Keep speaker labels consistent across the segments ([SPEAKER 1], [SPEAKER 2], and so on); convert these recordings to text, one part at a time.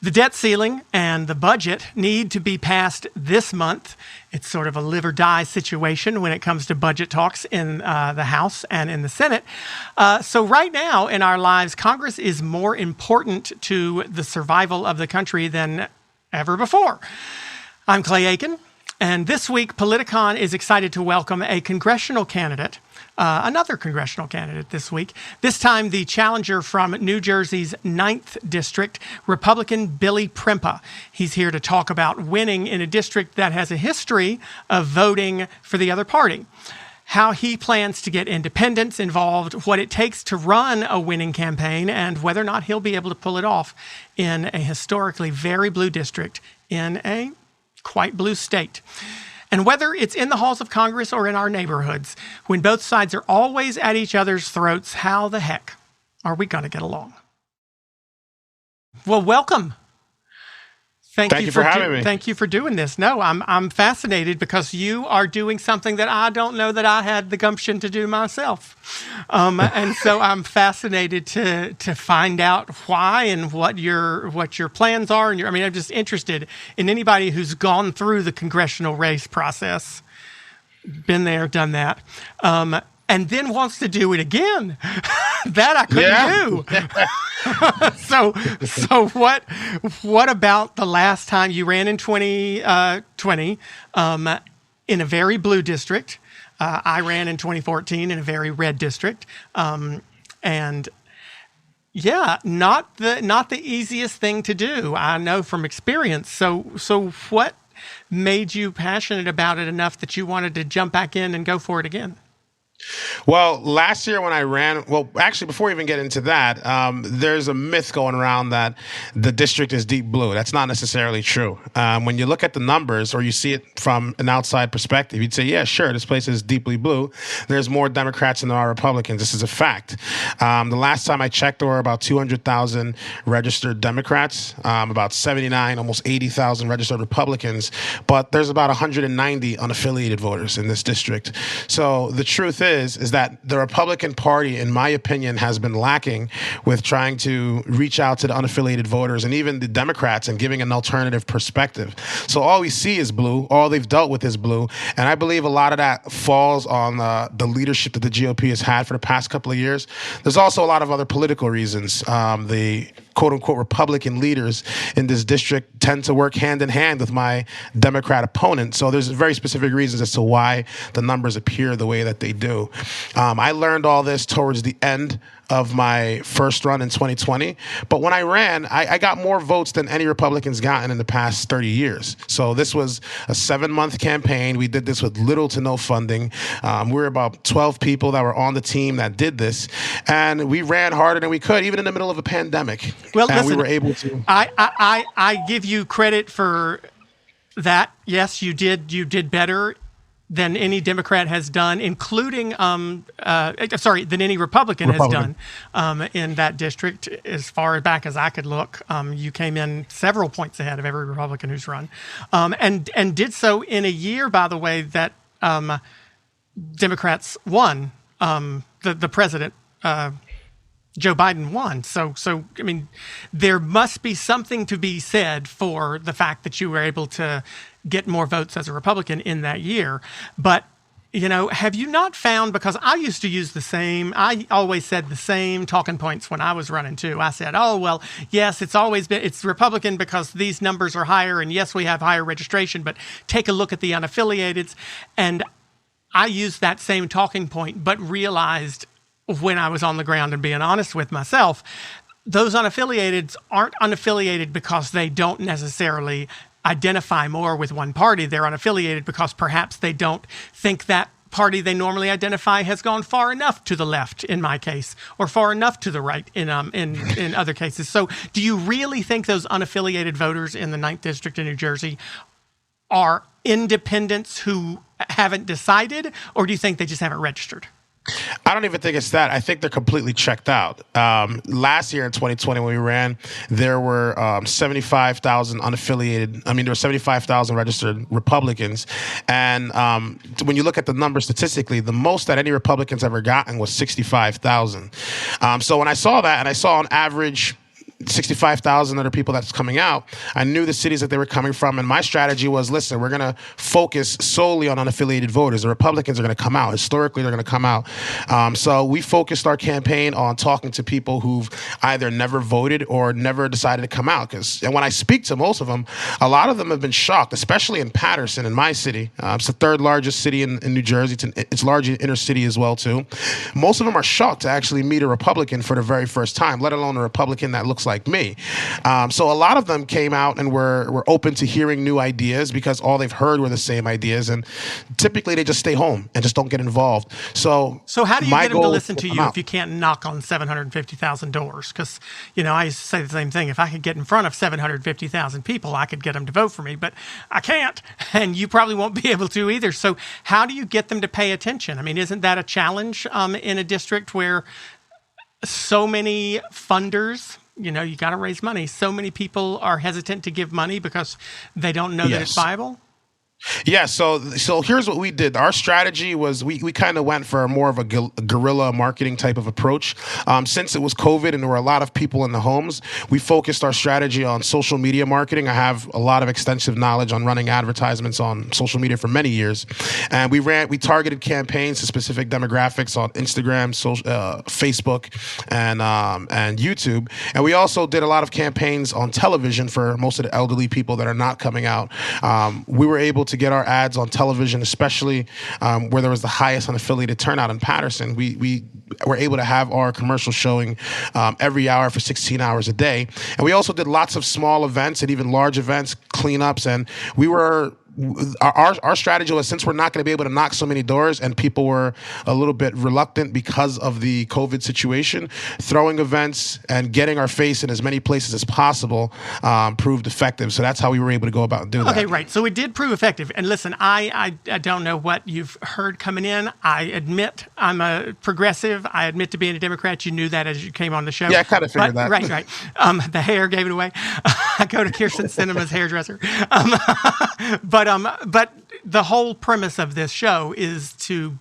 [SPEAKER 1] The debt ceiling and the budget need to be passed this month. It's sort of a live or die situation when it comes to budget talks in the House and in the Senate. So right now in our lives, Congress is more important to the survival of the country than ever before. I'm Clay Aiken, and this week Politicon is excited to welcome a congressional candidate, another congressional candidate this week, this time the challenger from New Jersey's 9th District, Republican Billy Prempeh. He's here to talk about winning in a district that has a history of voting for the other party, how he plans to get independents involved, what it takes to run a winning campaign, and whether or not he'll be able to pull it off in a historically very blue district in a quite blue state. And whether it's in the halls of Congress or in our neighborhoods, when both sides are always at each other's throats, how the heck are we going to get along? Well, welcome.
[SPEAKER 2] Thank you for having me.
[SPEAKER 1] Thank you for doing this. No, I'm fascinated because you are doing something that I don't know that I had the gumption to do myself. And so I'm fascinated to find out why and what your plans are. And I'm just interested in anybody who's gone through the congressional race process, been there, done that, and then wants to do it again. That I couldn't do. So what about the last time you ran in 2020 in a very blue district? I ran in 2014 in a very red district, and yeah, not the easiest thing to do. I know from experience. So what made you passionate about it enough that you wanted to jump back in and go for it again?
[SPEAKER 2] Well, last year when I ran, actually, before we even get into that, there's a myth going around that the district is deep blue. That's not necessarily true. When you look at the numbers or you see it from an outside perspective, you'd say, yeah, sure, this place is deeply blue. There's more Democrats than there are Republicans. This is a fact. The last time I checked, there were about 200,000 registered Democrats, about 79, almost 80,000 registered Republicans, but there's about 190 unaffiliated voters in this district. So the truth is that the Republican Party, in my opinion, has been lacking with trying to reach out to the unaffiliated voters and even the Democrats and giving an alternative perspective. So all we see is blue. All they've dealt with is blue. And I believe a lot of that falls on the leadership that the GOP has had for the past couple of years. There's also a lot of other political reasons. The quote-unquote Republican leaders in this district tend to work hand in hand with my Democrat opponent. So there's very specific reasons as to why the numbers appear the way that they do. I learned all this towards the end of my first run in 2020. But when I ran, I got more votes than any Republicans gotten in the past 30 years. So this was a 7-month campaign. We did this with little to no funding. We were about 12 people that were on the team that did this. And we ran harder than we could, even in the middle of a pandemic.
[SPEAKER 1] Well,
[SPEAKER 2] and
[SPEAKER 1] listen,
[SPEAKER 2] we were able to.
[SPEAKER 1] I give you credit for that. Yes, you did better than any Democrat has done, including, than any Republican has done in that district. As far back as I could look, you came in several points ahead of every Republican who's run, and did so in a year, by the way, that Democrats won. The president, Joe Biden, won. So I mean, there must be something to be said for the fact that you were able to get more votes as a Republican in that year. But, have you not found, because I used to use I always said the same talking points when I was running too. I said, oh, well, yes, it's Republican because these numbers are higher, and yes, we have higher registration, but take a look at the unaffiliateds. And I used that same talking point, but realized when I was on the ground and being honest with myself, those unaffiliateds aren't unaffiliated because they don't necessarily identify more with one party. They're unaffiliated because perhaps they don't think that party they normally identify has gone far enough to the left, in my case, or far enough to the right in other cases. So do you really think those unaffiliated voters in the 9th District in New Jersey are independents who haven't decided, or do you think they just haven't registered?
[SPEAKER 2] I don't even think it's that. I think they're completely checked out. Last year in 2020 when we ran, there were 75,000 unaffiliated. There were 75,000 registered Republicans. And when you look at the numbers statistically, the most that any Republicans ever gotten was 65,000. So when I saw that, and I saw on average 65,000 other people that's coming out. I knew the cities that they were coming from, and my strategy was, listen, we're going to focus solely on unaffiliated voters. The Republicans are going to come out. Historically, they're going to come out. So we focused our campaign on talking to people who've either never voted or never decided to come out. And when I speak to most of them, a lot of them have been shocked, especially in Paterson, in my city. It's the third largest city in New Jersey. It's largely inner city as well, too. Most of them are shocked to actually meet a Republican for the very first time, let alone a Republican that looks like me. So a lot of them came out and were open to hearing new ideas because all they've heard were the same ideas. And typically they just stay home and just don't get involved. So
[SPEAKER 1] how do you get them to listen to you if you can't knock on 750,000 doors? Because, I used to say the same thing. If I could get in front of 750,000 people, I could get them to vote for me. But I can't, and you probably won't be able to either. So how do you get them to pay attention? I mean, isn't that a challenge in a district where so many funders, you got to raise money. So many people are hesitant to give money because they don't know that it's viable.
[SPEAKER 2] Yeah, so here's what we did. Our strategy was we kind of went for more of a guerrilla marketing type of approach. Since it was COVID and there were a lot of people in the homes, we focused our strategy on social media marketing. I have a lot of extensive knowledge on running advertisements on social media for many years. And we targeted campaigns to specific demographics on Instagram, Facebook, and YouTube. And we also did a lot of campaigns on television for most of the elderly people that are not coming out. We were able to get our ads on television, especially where there was the highest unaffiliated turnout in Paterson. We were able to have our commercial showing every hour for 16 hours a day. And we also did lots of small events and even large events, cleanups, and we were our strategy was, since we're not going to be able to knock so many doors and people were a little bit reluctant because of the COVID situation, throwing events and getting our face in as many places as possible proved effective. So that's how we were able to go about doing that.
[SPEAKER 1] Okay, right. So it did prove effective. And listen, I don't know what you've heard coming in. I admit I'm a progressive. I admit to being a Democrat. You knew that as you came on the show.
[SPEAKER 2] Yeah, I kind of figured that.
[SPEAKER 1] Right. The hair gave it away. I go to Kirsten Sinema's hairdresser. But the whole premise of this show is to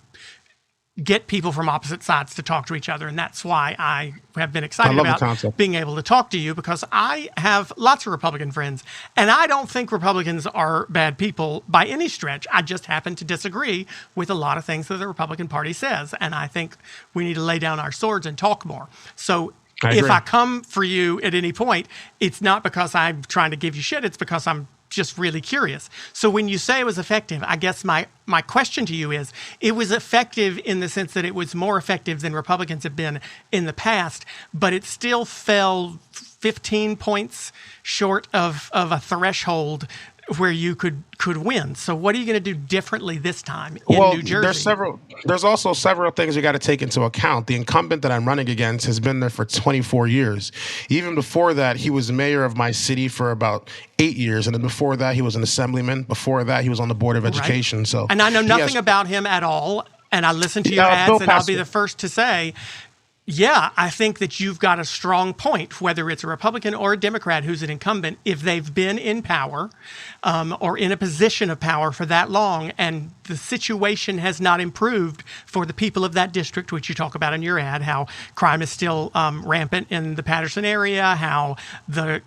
[SPEAKER 1] get people from opposite sides to talk to each other. And that's why I have been excited about being able to talk to you, because I have lots of Republican friends. And I don't think Republicans are bad people by any stretch. I just happen to disagree with a lot of things that the Republican Party says. And I think we need to lay down our swords and talk more. So if I come for you at any point, it's not because I'm trying to give you shit. It's because I'm just really curious. So when you say it was effective, I guess my question to you is, it was effective in the sense that it was more effective than Republicans have been in the past, but it still fell 15 points short of a threshold where you could win. So what are you going to do differently this time in New Jersey?
[SPEAKER 2] There's also several things you got to take into account. The incumbent that I'm running against has been there for 24 years. Even before that, he was mayor of my city for about 8 years. And then before that, he was an assemblyman. Before that, he was on the Board of Education.
[SPEAKER 1] Right.
[SPEAKER 2] So,
[SPEAKER 1] and I know nothing about him at all. And I listen to your ads, and I'll be the first to say, yeah, I think that you've got a strong point, whether it's a Republican or a Democrat who's an incumbent, if they've been in power or in a position of power for that long, and the situation has not improved for the people of that district, which you talk about in your ad, how crime is still rampant in the Paterson area, how the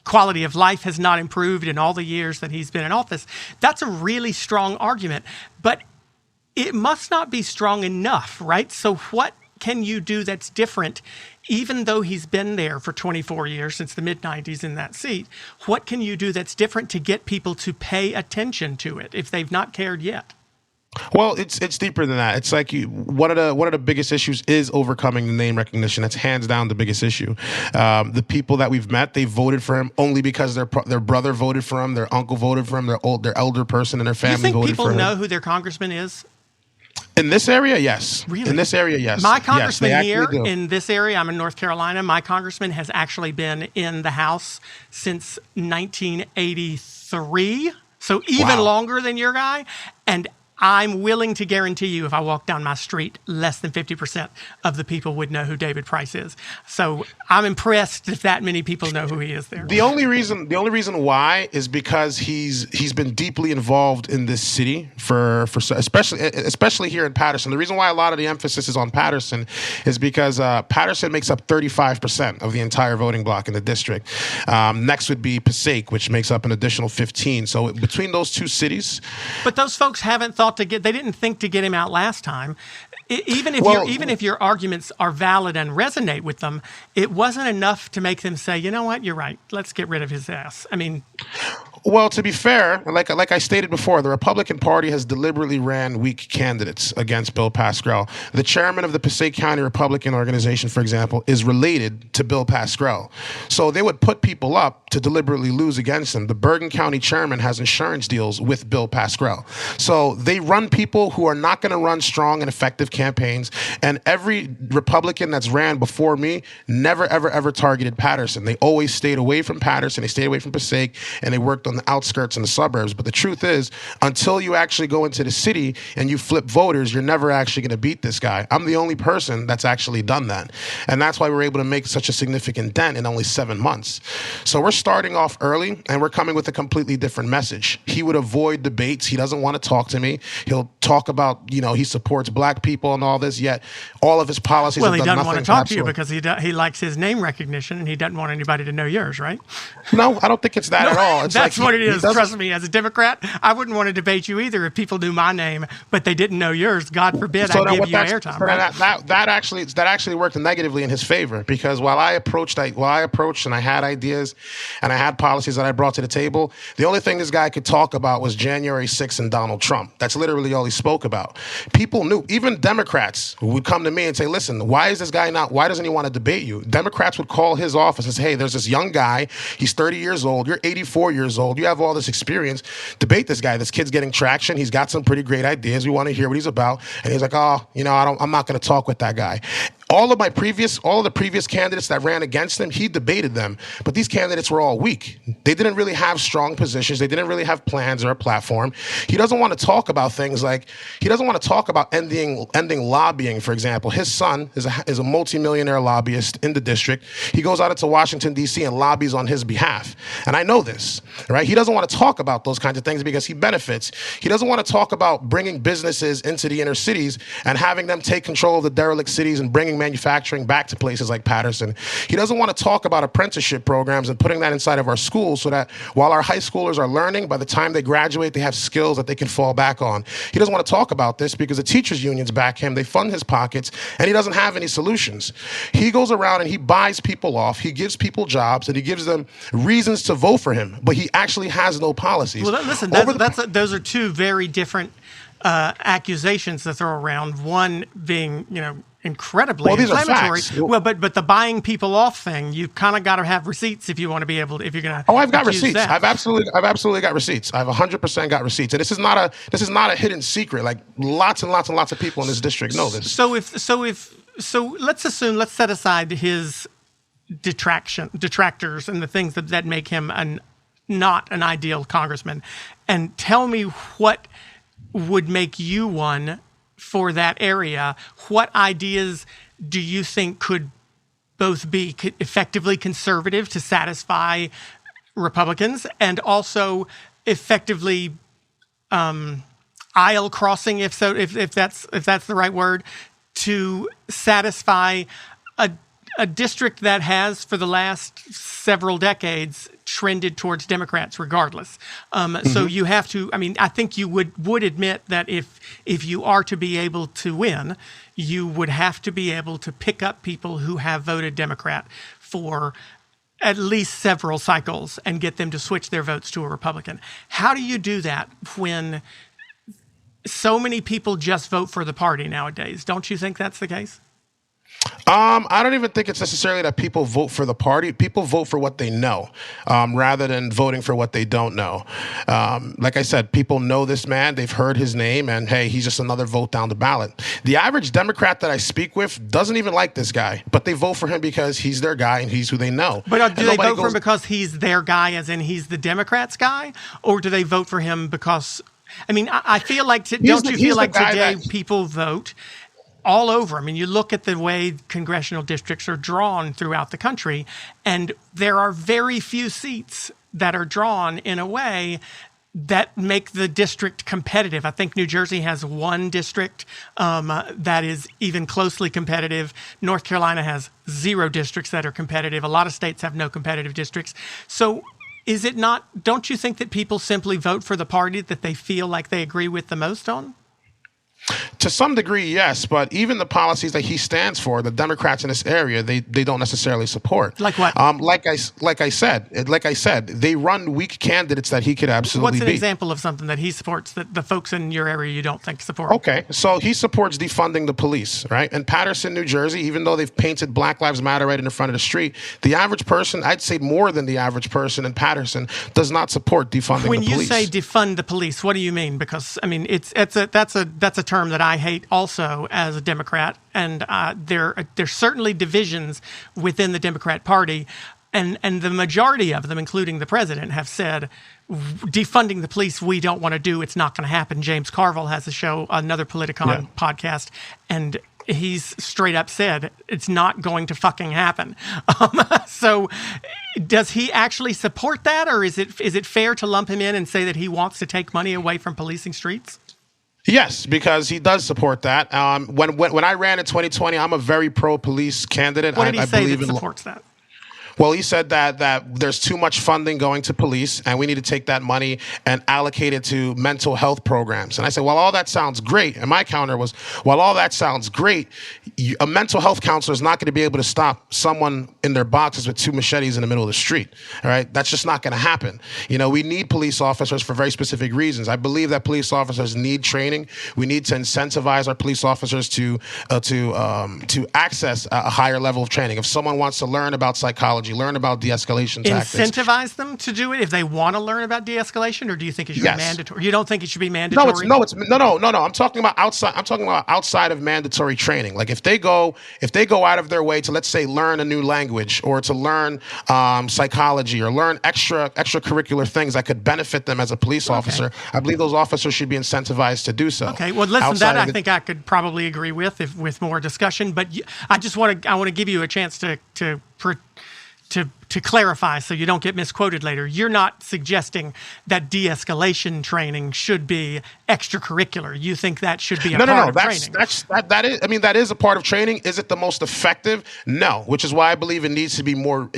[SPEAKER 1] quality of life has not improved in all the years that he's been in office. That's a really strong argument, but it must not be strong enough, right? So what can you do that's different, even though he's been there for 24 years, since the mid-90s in that seat? What can you do that's different to get people to pay attention to it if they've not cared yet?
[SPEAKER 2] Well, it's deeper than that. It's like one of the biggest issues is overcoming the name recognition. That's hands down the biggest issue. The people that we've met, they voted for him only because their brother voted for him, their uncle voted for him, their elder person in their family voted for him.
[SPEAKER 1] You think people know who their congressman is?
[SPEAKER 2] In this area, yes.
[SPEAKER 1] Really?
[SPEAKER 2] In this area, yes.
[SPEAKER 1] My congressman here
[SPEAKER 2] do.
[SPEAKER 1] in this area, I'm in North Carolina, my congressman has actually been in the House since 1983, so even longer than your guy. And I'm willing to guarantee you, if I walk down my street, less than 50% of the people would know who David Price is. So I'm impressed if that many people know who he is there.
[SPEAKER 2] The only reason why is because he's been deeply involved in this city for especially here in Paterson. The reason why a lot of the emphasis is on Paterson is because Paterson makes up 35% of the entire voting block in the district. Next would be Passaic, which makes up an additional 15. So between those two cities,
[SPEAKER 1] but those folks haven't thought they didn't think to get him out last time. Even if your arguments are valid and resonate with them, it wasn't enough to make them say, you know what, you're right, let's get rid of his ass. I mean,
[SPEAKER 2] well, to be fair, like I stated before, the Republican Party has deliberately ran weak candidates against Bill Pascrell. The chairman of the Passaic County Republican Organization, for example, is related to Bill Pascrell. So they would put people up to deliberately lose against him. The Bergen County chairman has insurance deals with Bill Pascrell. So they run people who are not going to run strong and effective campaigns. And every Republican that's ran before me never, ever, ever targeted Paterson. They always stayed away from Paterson. They stayed away from Passaic, and they worked on the outskirts and the suburbs. But the truth is, until you actually go into the city and you flip voters, you're never actually going to beat this guy. I'm the only person that's actually done that. And that's why we're able to make such a significant dent in only 7 months. So we're starting off early, and we're coming with a completely different message. He would avoid debates. He doesn't want to talk to me. He'll talk about, he supports black people and all this, yet all of his policies have done nothing.
[SPEAKER 1] Well, he doesn't want to talk to you because he likes his name recognition, and he doesn't want anybody to know yours, right?
[SPEAKER 2] No, I don't think it's that at all. It's
[SPEAKER 1] that's what it is. Trust me, as a Democrat, I wouldn't want to debate you either if people knew my name, but they didn't know yours. God forbid I give you airtime. Right?
[SPEAKER 2] That actually worked negatively in his favor, because while I approached and I had ideas and I had policies that I brought to the table, the only thing this guy could talk about was January 6th and Donald Trump. That's literally all he spoke about. People knew, even Democrats would come to me and say, listen, why doesn't he want to debate you? Democrats would call his office and say, hey, there's this young guy, he's 30 years old, you're 84 years old, you have all this experience, debate this guy. This kid's getting traction, he's got some pretty great ideas, we want to hear what he's about. And he's like, I'm not going to talk with that guy. All of the previous candidates that ran against him, he debated them. But these candidates were all weak. They didn't really have strong positions. They didn't really have plans or a platform. He doesn't want to talk about things like, he doesn't want to talk about ending lobbying, for example. His son is a multimillionaire lobbyist in the district. He goes out into Washington, D.C. and lobbies on his behalf. And I know this, right? He doesn't want to talk about those kinds of things because he benefits. He doesn't want to talk about bringing businesses into the inner cities and having them take control of the derelict cities and bringing manufacturing back to places like Paterson. He doesn't want to talk about apprenticeship programs and putting that inside of our schools so that while our high schoolers are learning, by the time they graduate, they have skills that they can fall back on. He doesn't want to talk about this because the teachers' unions back him, they fund his pockets, and he doesn't have any solutions. He goes around and he buys people off, he gives people jobs, and he gives them reasons to vote for him, but he actually has no policies.
[SPEAKER 1] Well, listen, those are two very different accusations to throw around. One being, incredibly inflammatory. Well, but the buying people off thing, you've kind of got to have receipts if you want to be able to, if you're going to.
[SPEAKER 2] Oh, I've got receipts. That. I've absolutely got receipts. I've 100% got receipts, and this is not a hidden secret. Like lots and lots and lots of people in this district know this.
[SPEAKER 1] So let's set aside his detractors and the things that make him not an ideal congressman, and tell me what would make you one for that area. What ideas do you think could both be effectively conservative to satisfy Republicans and also effectively aisle crossing, if that's the right word, to satisfy a district that has for the last several decades trended towards Democrats regardless. So you have to, I think you would admit that if you are to be able to win, you would have to be able to pick up people who have voted Democrat for at least several cycles and get them to switch their votes to a Republican. How do you do that when so many people just vote for the party nowadays? Don't you think that's the case?
[SPEAKER 2] I don't even think it's necessarily that people vote for the party. People vote for what they know, rather than voting for what they don't know. Like I said, people know this man. They've heard his name, and hey, he's just another vote down the ballot. The average Democrat that I speak with doesn't even like this guy, but they vote for him because he's their guy and he's who they know.
[SPEAKER 1] But do they vote for him because he's their guy, as in he's the Democrats' guy, or do they vote for him because I mean, I feel like, don't you feel like today people vote all over? I mean, you look at the way congressional districts are drawn throughout the country, and there are very few seats that are drawn in a way that make the district competitive. I think New Jersey has one district that is even closely competitive. North Carolina has 0 districts that are competitive. A lot of states have no competitive districts. So is it not, don't you think that people simply vote for the party that they feel like they agree with the most on?
[SPEAKER 2] To some degree, yes, but even the policies that he stands for, the Democrats in this area, they don't necessarily support.
[SPEAKER 1] Like what?
[SPEAKER 2] Like I said, they run weak candidates that he could absolutely beat.
[SPEAKER 1] What's an example of something that he supports that the folks in your area you don't think support?
[SPEAKER 2] Okay, so he supports defunding the police, right? In Paterson, New Jersey, even though they've painted Black Lives Matter right in the front of the street, the average person, I'd say more than the average person in Paterson, does not support defunding the police.
[SPEAKER 1] When you say defund the police, what do you mean? Because I mean, that's a term that I hate also as a Democrat, and there's certainly divisions within the Democrat Party, and the majority of them, including the president, have said defunding the police we don't want to do. It's not going to happen. James Carville has a show, another Politicon podcast, and he's straight up said it's not going to fucking happen. So does he actually support that, or is it fair to lump him in and say that he wants to take money away from policing streets?
[SPEAKER 2] Yes, because he does support that. When I ran in 2020, I'm a very pro-police candidate.
[SPEAKER 1] What did he say that supports that?
[SPEAKER 2] Well, he said that there's too much funding going to police, and we need to take that money and allocate it to mental health programs. And I said, well, all that sounds great. And my counter was, well, all that sounds great. A mental health counselor is not going to be able to stop someone in their boxes with 2 machetes in the middle of the street. All right, that's just not going to happen. You know, we need police officers for very specific reasons. I believe that police officers need training. We need to incentivize our police officers to access a higher level of training. If someone wants to learn about psychology, learn about de-escalation tactics.
[SPEAKER 1] Incentivize them to do it if they want to learn about de-escalation, or do you think it should be mandatory? You don't think it should be mandatory?
[SPEAKER 2] No. I'm talking about outside. I'm talking about outside of mandatory training. Like if they go out of their way to, let's say, learn a new language or to learn psychology or learn extracurricular things that could benefit them as a police officer, I believe those officers should be incentivized to do so.
[SPEAKER 1] Okay. Well, listen, that I think I could probably agree with more discussion, but I want to give you a chance to clarify so you don't get misquoted later. You're not suggesting that de-escalation training should be extracurricular. You think that should be a part of training. That is a part of training. Is it the most effective? No, which is why I believe it needs to be more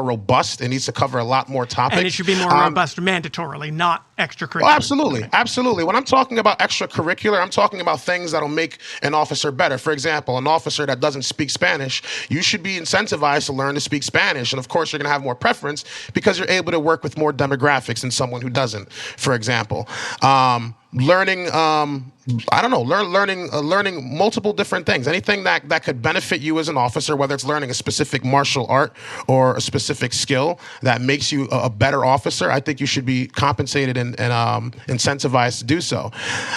[SPEAKER 1] robust. It needs to cover a lot more topics. And it should be more robust mandatorily, not extracurricular.
[SPEAKER 2] Oh, absolutely. Absolutely. When I'm talking about extracurricular, I'm talking about things that'll make an officer better. For example, an officer that doesn't speak Spanish, you should be incentivized to learn to speak Spanish. And of course, you're going to have more preference because you're able to work with more demographics than someone who doesn't, for example. Learning multiple different things. Anything that could benefit you as an officer, whether it's learning a specific martial art or a specific skill that makes you a better officer, I think you should be compensated and incentivized to do so.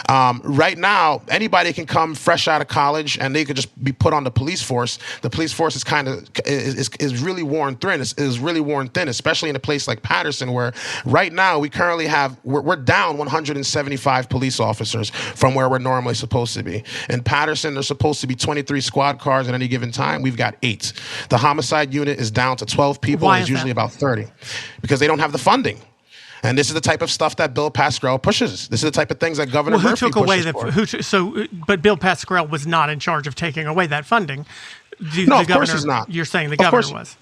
[SPEAKER 2] Right now, anybody can come fresh out of college and they could just be put on the police force. The police force is really worn thin. Is really worn thin, especially in a place like Paterson, where right now we're down 175 police officers from where we're normally supposed to be. In Paterson, there's supposed to be 23 squad cars at any given time. We've got 8. The homicide unit is down to 12 people.
[SPEAKER 1] Why
[SPEAKER 2] it's usually about 30 because they don't have the funding. And this is the type of stuff that Bill Pascrell pushes. This is the type of things that Governor Murphy pushes for. But Bill Pascrell was not in charge of taking away that funding. Of course he's not.
[SPEAKER 1] You're saying the governor was.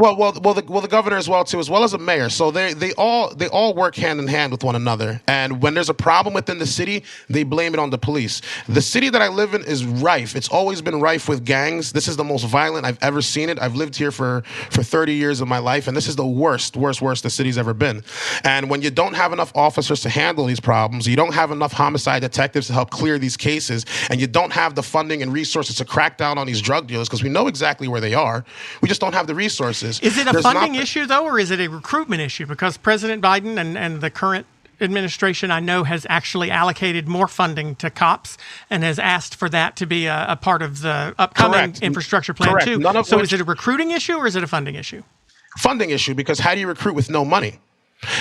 [SPEAKER 2] Well, the governor as well too, as well as a mayor. So they all work hand in hand with one another. And when there's a problem within the city, they blame it on the police. The city that I live in is rife. It's always been rife with gangs. This is the most violent I've ever seen it. I've lived here for 30 years of my life, and this is the worst the city's ever been. And when you don't have enough officers to handle these problems, you don't have enough homicide detectives to help clear these cases, and you don't have the funding and resources to crack down on these drug dealers, because we know exactly where they are. We just don't have the resources.
[SPEAKER 1] Is it a funding issue, though, or is it a recruitment issue? Because President Biden and the current administration, I know, has actually allocated more funding to cops and has asked for that to be a part of the upcoming infrastructure plan, too. So is it a recruiting issue or is it a funding issue?
[SPEAKER 2] Funding issue, because how do you recruit with no money?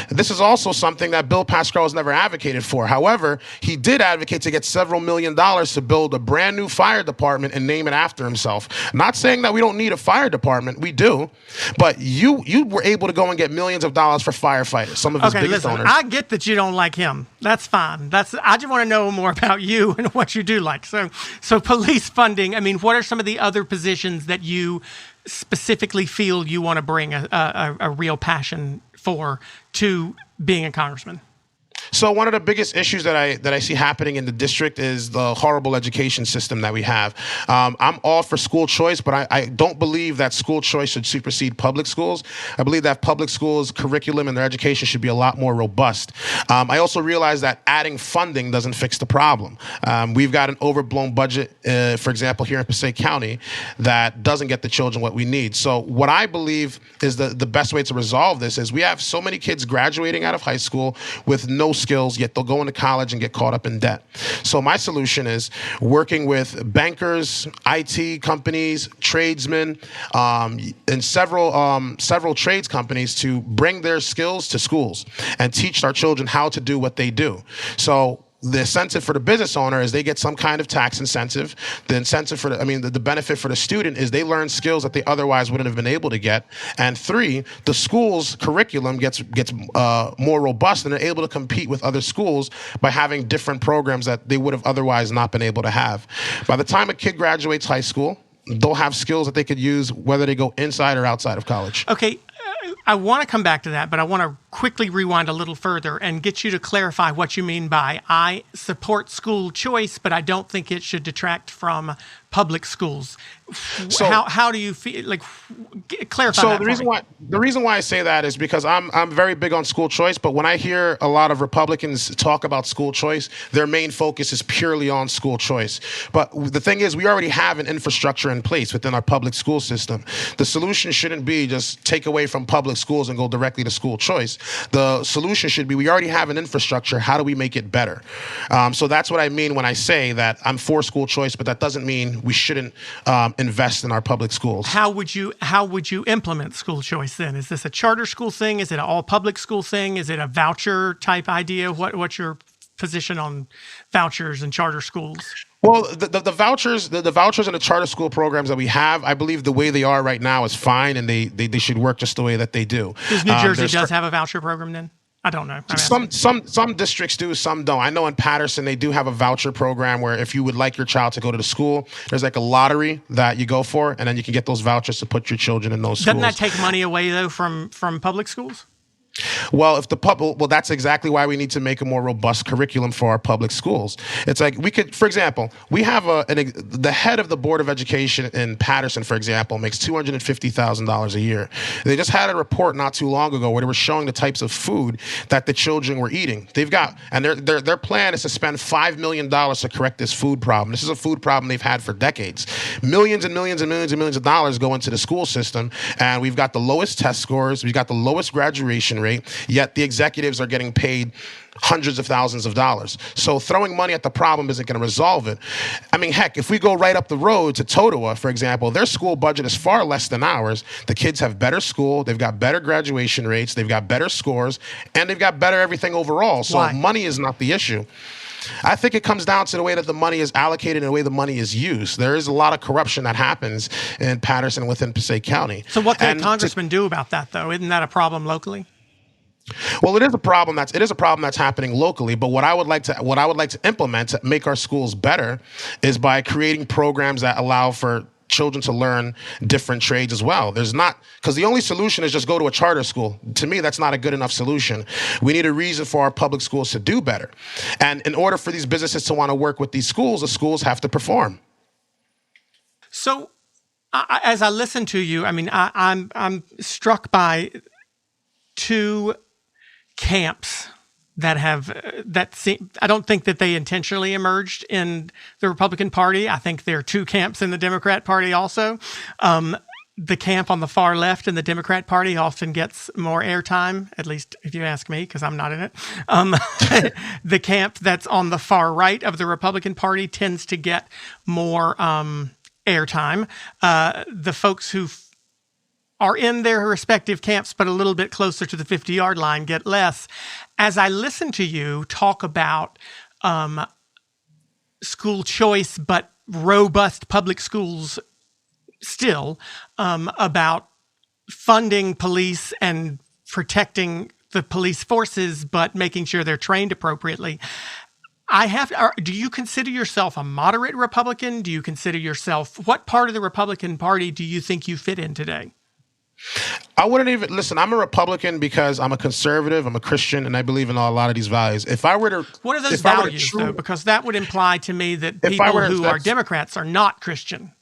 [SPEAKER 2] This is also something that Bill Pascrell has never advocated for. However, he did advocate to get several $1,000,000 to build a brand new fire department and name it after himself. Not saying that we don't need a fire department. We do. But you were able to go and get millions of dollars for firefighters, some of his biggest
[SPEAKER 1] listen,
[SPEAKER 2] donors.
[SPEAKER 1] I get that you don't like him. That's fine. I just want to know more about you and what you do like. So police funding, I mean, what are some of the other positions that you specifically feel you want to bring a real passion for to being a congressman?
[SPEAKER 2] So one of the biggest issues that I see happening in the district is the horrible education system that we have. I'm all for school choice, but I don't believe that school choice should supersede public schools. I believe that public schools' curriculum and their education should be a lot more robust. I also realize that adding funding doesn't fix the problem. We've got an overblown budget, for example, here in Passaic County, that doesn't get the children what we need. So what I believe is the best way to resolve this is we have so many kids graduating out of high school with no skills, yet they'll go into college and get caught up in debt. So my solution is working with bankers, IT companies, tradesmen, and several trades companies to bring their skills to schools and teach our children how to do what they do. So the incentive for the business owner is they get some kind of tax incentive. The incentive for the benefit for the student is they learn skills that they otherwise wouldn't have been able to get. And 3, the school's curriculum gets more robust and they're able to compete with other schools by having different programs that they would have otherwise not been able to have. By the time a kid graduates high school, they'll have skills that they could use whether they go inside or outside of college.
[SPEAKER 1] Okay. I want to come back to that, but I want to quickly rewind a little further and get you to clarify what you mean by I support school choice, but I don't think it should detract from public schools. So how do you feel? Like, clarify.
[SPEAKER 2] So
[SPEAKER 1] that
[SPEAKER 2] the reason why I say that is because I'm very big on school choice, but when I hear a lot of Republicans talk about school choice, their main focus is purely on school choice. But the thing is, we already have an infrastructure in place within our public school system. The solution shouldn't be just take away from public schools and go directly to school choice. The solution should be we already have an infrastructure. How do we make it better? So that's what I mean when I say that I'm for school choice, but that doesn't mean we shouldn't invest in our public schools.
[SPEAKER 1] How would you implement school choice then? Is this a charter school thing? Is it an all public school thing? Is it a voucher type idea? What's your position on vouchers and charter schools?
[SPEAKER 2] Well, the vouchers and the charter school programs that we have, I believe the way they are right now is fine, and they should work just the way that they do.
[SPEAKER 1] Does New Jersey does have a voucher program then? I don't know.
[SPEAKER 2] Some districts do, some don't. I know in Patterson they do have a voucher program where if you would like your child to go to the school, there's like a lottery that you go for, and then you can get those vouchers to put your children in those schools.
[SPEAKER 1] Doesn't that take money away though from public schools?
[SPEAKER 2] Well, that's exactly why we need to make a more robust curriculum for our public schools. It's like we could, for example, we have the head of the Board of Education in Patterson, for example, makes $250,000 a year. They just had a report not too long ago where they were showing the types of food that the children were eating. Their plan is to spend $5 million to correct this food problem. This is a food problem they've had for decades. Millions and millions and millions and millions of dollars go into the school system, and we've got the lowest test scores, we've got the lowest graduation rate, yet the executives are getting paid hundreds of thousands of dollars. So throwing money at the problem isn't going to resolve it. I mean, heck, if we go right up the road to Totowa, for example, their school budget is far less than ours. The kids have better school, they've got better graduation rates, they've got better scores, and they've got better everything overall. So
[SPEAKER 1] Why?
[SPEAKER 2] Money is not the issue. I think it comes down to the way that the money is allocated and the way the money is used. There is a lot of corruption that happens in Patterson within Passaic County.
[SPEAKER 1] So what can a congressman do about that, though? Isn't that a problem locally?
[SPEAKER 2] Well, it is a problem that's happening locally. But what I would like to implement to make our schools better is by creating programs that allow for children to learn different trades as well. Because the only solution is just go to a charter school. To me, that's not a good enough solution. We need a reason for our public schools to do better. And in order for these businesses to want to work with these schools, the schools have to perform.
[SPEAKER 1] So, as I listen to you, I mean, I'm struck by two camps I don't think that they intentionally emerged in the Republican Party. I think there are two camps in the Democrat Party also. The camp on the far left in the Democrat Party often gets more airtime, at least if you ask me, because I'm not in it. The camp that's on the far right of the Republican Party tends to get more airtime. The folks who are in their respective camps, but a little bit closer to the 50-yard line, get less. As I listen to you talk about school choice, but robust public schools still, about funding police and protecting the police forces, but making sure they're trained appropriately. Do you consider yourself a moderate Republican? Do you consider yourself, what part of the Republican Party do you think you fit in today?
[SPEAKER 2] I wouldn't even listen. I'm a Republican because I'm a conservative, I'm a Christian, and I believe in a lot of these values. If I were to,
[SPEAKER 1] what are those values, though? Because that would imply to me that people who are Democrats are not Christian.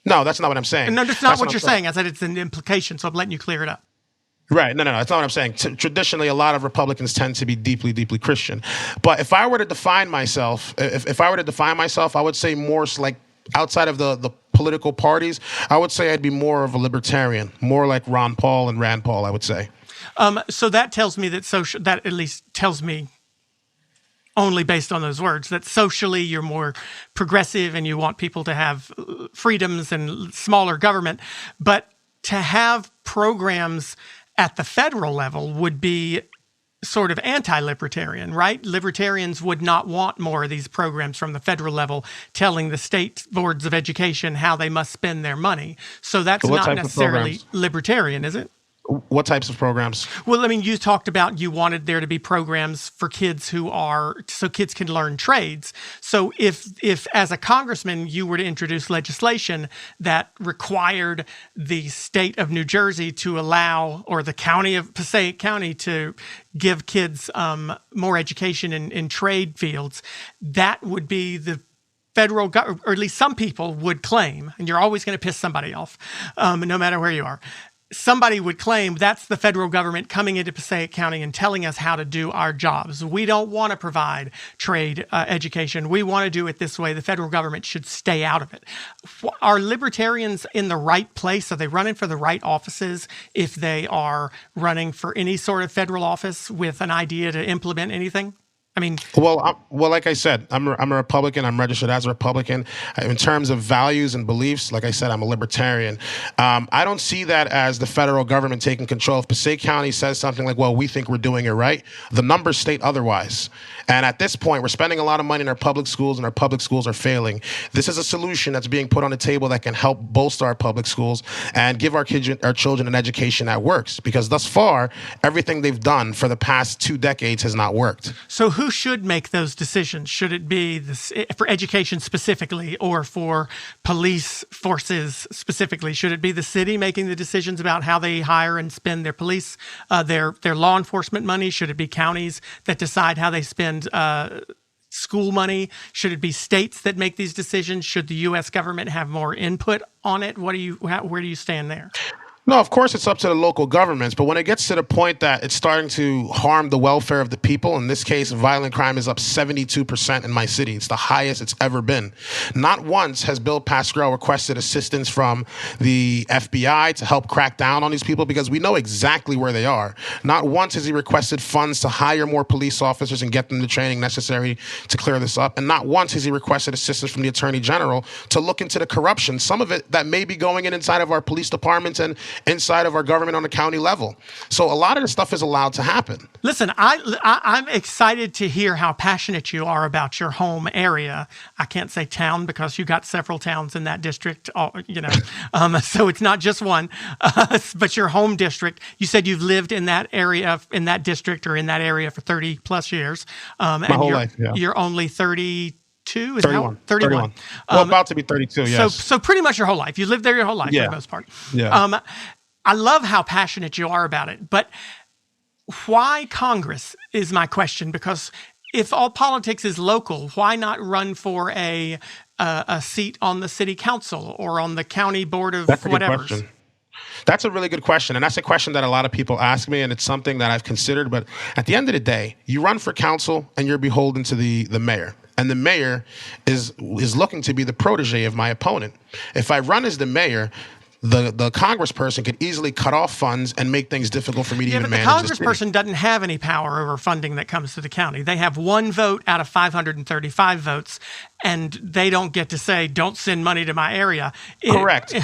[SPEAKER 2] No, that's not what I'm saying.
[SPEAKER 1] No, that's not what you're saying. I said it's an implication, so I'm letting you clear it up.
[SPEAKER 2] Right. No, that's not what I'm saying. Traditionally, a lot of Republicans tend to be deeply, deeply Christian. But if I were to define myself, I would say more like outside of the political parties, I would say I'd be more of a libertarian, more like Ron Paul and Rand Paul, I would say.
[SPEAKER 1] So that tells me that at least tells me, only based on those words, that socially you're more progressive and you want people to have freedoms and smaller government. But to have programs at the federal level would be sort of anti-libertarian, right? Libertarians would not want more of these programs from the federal level telling the state boards of education how they must spend their money. So that's not necessarily libertarian, is it?
[SPEAKER 2] What types of programs?
[SPEAKER 1] Well, I mean, you talked about you wanted there to be programs for kids so kids can learn trades. So if as a congressman you were to introduce legislation that required the state of New Jersey to allow, or the county of Passaic County to give kids more education in trade fields, that would be the federal government, or at least some people would claim, and you're always going to piss somebody off, no matter where you are. Somebody would claim that's the federal government coming into Passaic County and telling us how to do our jobs. We don't want to provide trade education. We want to do it this way. The federal government should stay out of it. Are libertarians in the right place? Are they running for the right offices if they are running for any sort of federal office with an idea to implement anything? I mean,
[SPEAKER 2] well, like I said, I'm a Republican. I'm registered as a Republican. In terms of values and beliefs, like I said, I'm a libertarian. I don't see that as the federal government taking control. If Passaic County says something like, well, we think we're doing it right, the numbers state otherwise. And at this point, we're spending a lot of money in our public schools, and our public schools are failing. This is a solution that's being put on the table that can help bolster our public schools and give our children an education that works. Because thus far, everything they've done for the past 2 decades has not worked.
[SPEAKER 1] So who should make those decisions? Should it be for education specifically, or for police forces specifically? Should it be the city making the decisions about how they hire and spend their police, their law enforcement money? Should it be counties that decide how they spend school money? Should it be states that make these decisions? Should the U.S. government have more input on it? Where do you stand there?
[SPEAKER 2] No, of course it's up to the local governments, but when it gets to the point that it's starting to harm the welfare of the people, in this case, violent crime is up 72% in my city. It's the highest it's ever been. Not once has Bill Pascrell requested assistance from the FBI to help crack down on these people, because we know exactly where they are. Not once has he requested funds to hire more police officers and get them the training necessary to clear this up. And not once has he requested assistance from the Attorney General to look into the corruption, some of it that may be going inside of our police departments and inside of our government on the county level. So a lot of this stuff is allowed to happen.
[SPEAKER 1] Listen, I'm excited to hear how passionate you are about your home area. I can't say town because you got several towns in that district, so it's not just one, but your home district. You said you've lived in that area, in that district, or in that area for 30 plus years.
[SPEAKER 2] My whole life, yeah.
[SPEAKER 1] You're only 32?
[SPEAKER 2] 31. 31. Well, about to be 32, yes.
[SPEAKER 1] So pretty much your whole life. You lived there your whole life, for the most part.
[SPEAKER 2] Yeah.
[SPEAKER 1] I love how passionate you are about it, but why Congress is my question, because if all politics is local, why not run for a seat on the city council or on the county board of whatever?
[SPEAKER 2] That's a really good question, and that's a question that a lot of people ask me, and it's something that I've considered. But at the end of the day, you run for council and you're beholden to the mayor. And the mayor is looking to be the protege of my opponent. If I run as the mayor, the congressperson could easily cut off funds and make things difficult for me to even manage.
[SPEAKER 1] But the congressperson doesn't have any power over funding that comes to the county. They have one vote out of 535 votes, and they don't get to say, "Don't send money to my area."
[SPEAKER 2] Correct.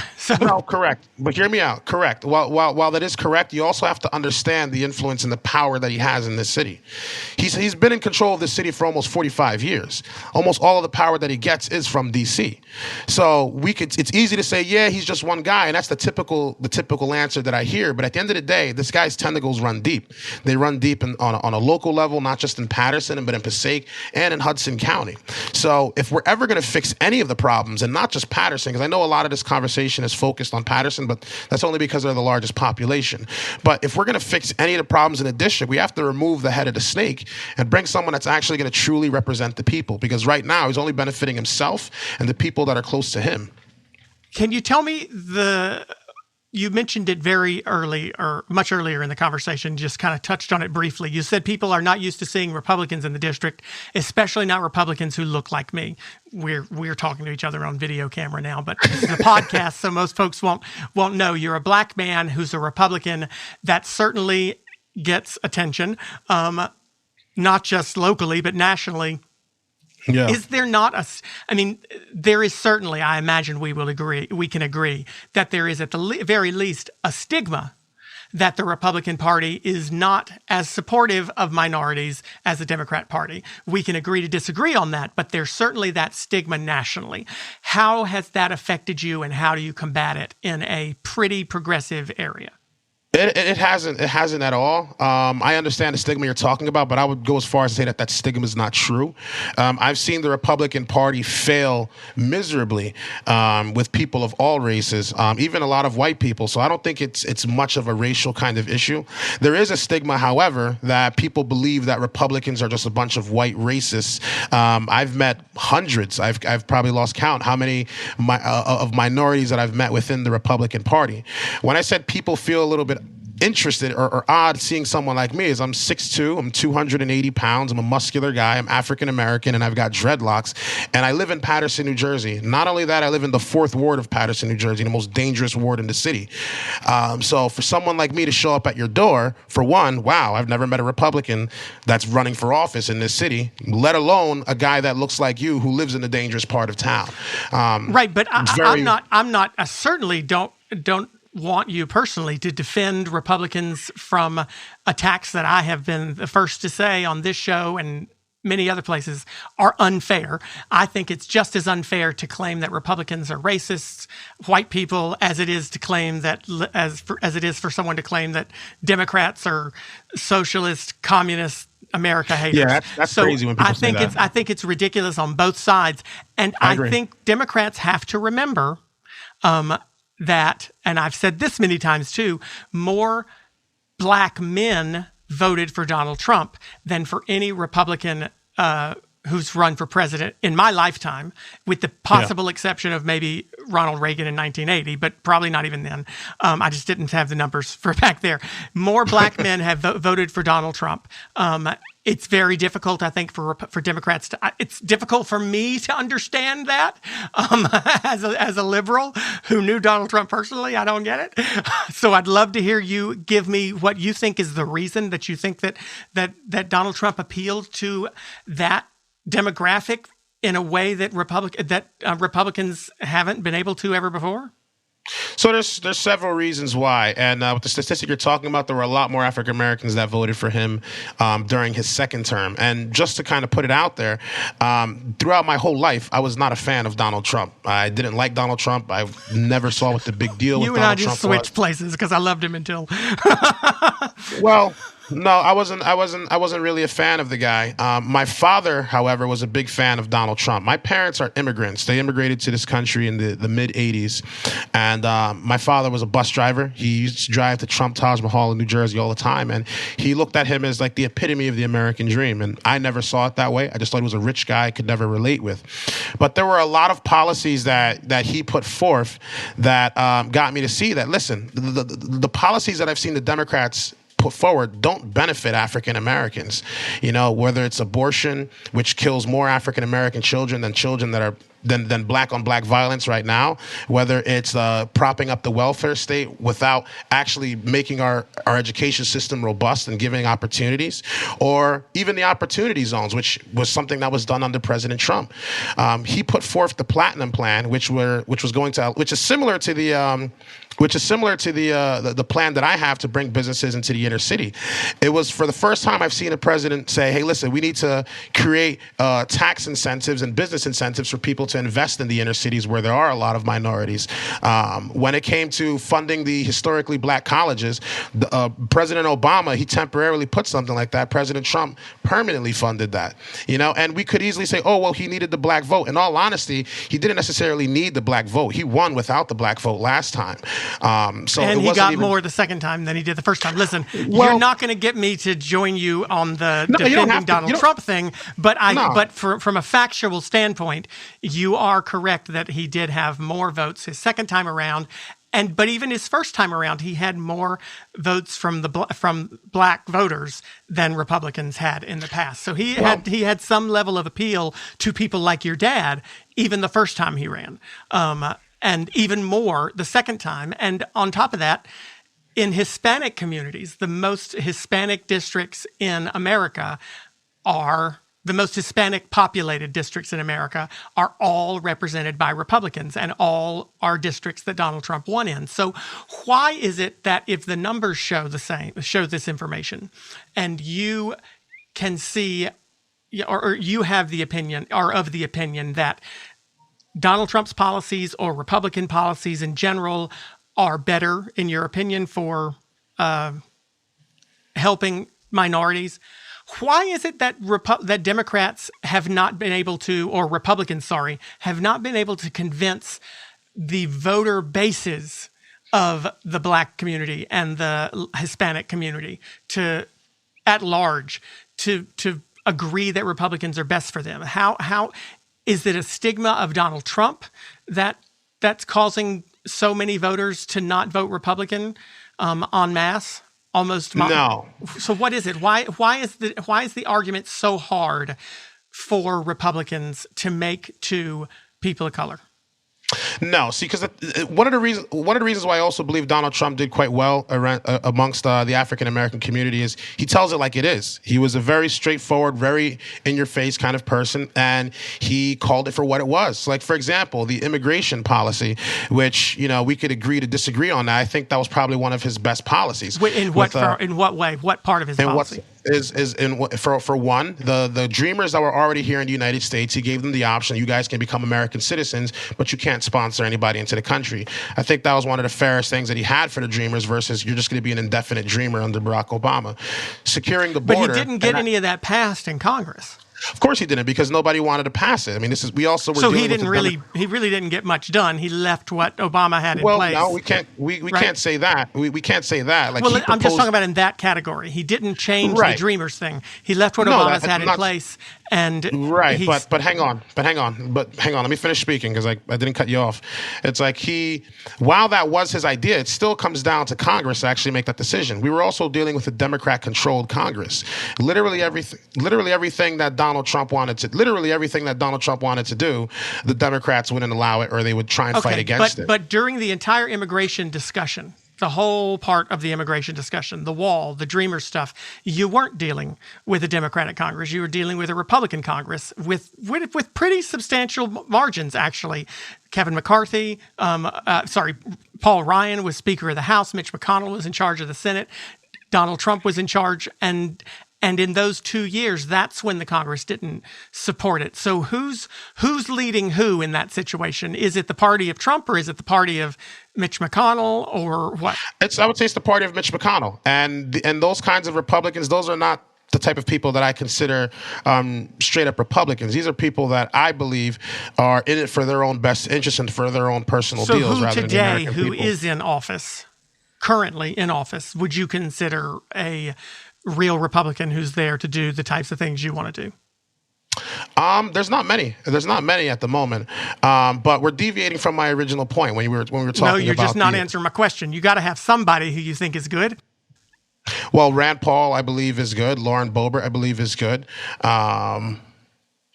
[SPEAKER 2] No, correct. But hear me out. Correct. While that is correct, you also have to understand the influence and the power that he has in this city. He's been in control of this city for almost 45 years. Almost all of the power that he gets is from D.C. So it's easy to say, yeah, he's just one guy, and that's the typical answer that I hear. But at the end of the day, this guy's tentacles run deep. They run deep on a local level, not just in Patterson, but in Passaic and in Hudson County. So if we're ever going to fix any of the problems, and not just Patterson, because I know a lot of this conversation is focused on Patterson, but that's only because they're the largest population. But if we're going to fix any of the problems in the district, we have to remove the head of the snake and bring someone that's actually going to truly represent the people. Because right now, he's only benefiting himself and the people that are close to him.
[SPEAKER 1] Can you tell me you mentioned it very early or much earlier in the conversation, just kind of touched on it briefly. You said people are not used to seeing Republicans in the district, especially not Republicans who look like me. We're talking to each other on video camera now, but this is a podcast, so most folks won't know. You're a black man who's a Republican. That certainly gets attention, not just locally, but nationally.
[SPEAKER 2] Yeah.
[SPEAKER 1] Is there not there is certainly, I imagine we can agree that there is at the very least a stigma that the Republican Party is not as supportive of minorities as the Democrat Party. We can agree to disagree on that, but there's certainly that stigma nationally. How has that affected you, and how do you combat it in a pretty progressive area?
[SPEAKER 2] It hasn't at all. I understand the stigma you're talking about, but I would go as far as to say that stigma is not true. I've seen the Republican Party fail miserably with people of all races, even a lot of white people. So I don't think it's much of a racial kind of issue. There is a stigma, however, that people believe that Republicans are just a bunch of white racists. I've met hundreds. I've probably lost count how many of minorities that I've met within the Republican Party. When I said people feel a little bit interested or odd seeing someone like me, is I'm 6'2", I'm 280 pounds, I'm a muscular guy, I'm African American, and I've got dreadlocks, and I live in Patterson, New Jersey. Not only that, I live in the 4th ward of Patterson, New Jersey, the most dangerous ward in the city. So for someone like me to show up at your door, for one, wow, I've never met a Republican that's running for office in this city, let alone a guy that looks like you who lives in a dangerous part of town.
[SPEAKER 1] Right, but I certainly don't want you personally to defend Republicans from attacks that I have been the first to say on this show and many other places are unfair. I think it's just as unfair to claim that Republicans are racists, white people, as it is to claim that as it is for someone to claim that Democrats are socialist, communist, America haters.
[SPEAKER 2] Yeah, that's crazy when people say that.
[SPEAKER 1] I think it's ridiculous on both sides, and I think Democrats have to remember that, and I've said this many times too, more black men voted for Donald Trump than for any Republican who's run for president in my lifetime, with the possible exception of maybe Ronald Reagan in 1980, but probably not even then. I just didn't have the numbers for back there. More black men have voted for Donald Trump. It's very difficult, I think, for Democrats to. It's difficult for me to understand that as a liberal who knew Donald Trump personally. I don't get it. So I'd love to hear you give me what you think is the reason that you think that Donald Trump appealed to that demographic in a way that Republicans haven't been able to ever before.
[SPEAKER 2] So there's several reasons why, and with the statistic you're talking about, there were a lot more African Americans that voted for him during his second term. And just to kind of put it out there, throughout my whole life, I was not a fan of Donald Trump. I didn't like Donald Trump. I never saw what the big deal with Donald Trump was. You and I just switched
[SPEAKER 1] places because I loved him until.
[SPEAKER 2] Well. No, I wasn't really a fan of the guy. My father, however, was a big fan of Donald Trump. My parents are immigrants. They immigrated to this country in the mid-'80s. And my father was a bus driver. He used to drive to Trump Taj Mahal in New Jersey all the time. And he looked at him as like the epitome of the American dream. And I never saw it that way. I just thought he was a rich guy I could never relate with. But there were a lot of policies that he put forth that got me to see that, listen, the policies that I've seen the Democrats put forward don't benefit African Americans. You know, whether it's abortion, which kills more African American children than children that are than black on black violence right now, whether it's propping up the welfare state without actually making our education system robust and giving opportunities, or even the opportunity zones, which was something that was done under President Trump. He put forth the Platinum Plan, which is similar to the plan that I have to bring businesses into the inner city. It was for the first time I've seen a president say, hey, listen, we need to create tax incentives and business incentives for people to invest in the inner cities where there are a lot of minorities. When it came to funding the historically black colleges, President Obama, he temporarily put something like that. President Trump permanently funded that. And we could easily say, oh, well, he needed the black vote. In all honesty, he didn't necessarily need the black vote. He won without the black vote last time.
[SPEAKER 1] And he got more the second time than he did the first time. Listen, you're not going to get me to join you on the defending Donald Trump thing, but from a factual standpoint, you are correct that he did have more votes his second time around. But even his first time around, he had more votes from black voters than Republicans had in the past. So he had some level of appeal to people like your dad, even the first time he ran. And even more the second time. And on top of that, in Hispanic communities, the most Hispanic districts in America the most Hispanic populated districts in America are all represented by Republicans, and all are districts that Donald Trump won in. So why is it that if the numbers show this information, and you can see, or you have the opinion, are of the opinion that Donald Trump's policies or Republican policies in general are better, in your opinion, for helping minorities, why is it that that Democrats have not been able to, or Republicans, have not been able to convince the voter bases of the black community and the Hispanic community at large to agree that Republicans are best for them? How is it a stigma of Donald Trump that's causing so many voters to not vote Republican en masse? No. So what is it? Why is the argument so hard for Republicans to make to people of color?
[SPEAKER 2] No, see, because one of the reasons why I also believe Donald Trump did quite well amongst the African American community is he tells it like it is. He was a very straightforward, very in-your-face kind of person, and he called it for what it was. Like, for example, the immigration policy, which we could agree to disagree on that. I think that was probably one of his best policies.
[SPEAKER 1] In what way? What part of his policy?
[SPEAKER 2] For one, the dreamers that were already here in the United States, he gave them the option: you guys can become American citizens, but you can't sponsor anybody into the country. I think that was one of the fairest things that he had for the dreamers versus you're just going to be an indefinite dreamer under Barack Obama. Securing the border.
[SPEAKER 1] But he didn't get any of that passed in Congress.
[SPEAKER 2] Of course he didn't, because nobody wanted to pass it. I mean, we also were. So
[SPEAKER 1] he really didn't get much done. He left what Obama had in place.
[SPEAKER 2] Well, no, we can't say that. We can't say that. Like,
[SPEAKER 1] I'm just talking about in that category. He didn't change the Dreamers thing. He left what Obama's had in place. And
[SPEAKER 2] but hang on. Let me finish speaking, because I didn't cut you off. It's like while that was his idea, it still comes down to Congress to actually make that decision. We were also dealing with a Democrat-controlled Congress. Literally everything that Donald Trump wanted to do, the Democrats wouldn't allow it, or they would try and fight against it.
[SPEAKER 1] But during the entire immigration discussion, the whole part of the immigration discussion, the wall, the Dreamer stuff, you weren't dealing with a Democratic Congress. You were dealing with a Republican Congress with pretty substantial margins, actually. Kevin McCarthy, Paul Ryan was Speaker of the House. Mitch McConnell was in charge of the Senate. Donald Trump was in charge, and in those 2 years, that's when the Congress didn't support it. So who's leading who in that situation? Is it the party of Trump, or is it the party of Mitch McConnell, or what?
[SPEAKER 2] I would say it's the party of Mitch McConnell. And those kinds of Republicans, those are not the type of people that I consider straight up Republicans. These are people that I believe are in it for their own best interest and for their own personal deals rather than the American people.
[SPEAKER 1] So who is in office, currently in office, would you consider a real Republican who's there to do the types of things you want to do?
[SPEAKER 2] There's not many. There's not many at the moment. But we're deviating from my original point when we were talking about.
[SPEAKER 1] No, you're just not answering my question. You got to have somebody who you think is good.
[SPEAKER 2] Well, Rand Paul, I believe, is good. Lauren Boebert, I believe, is good.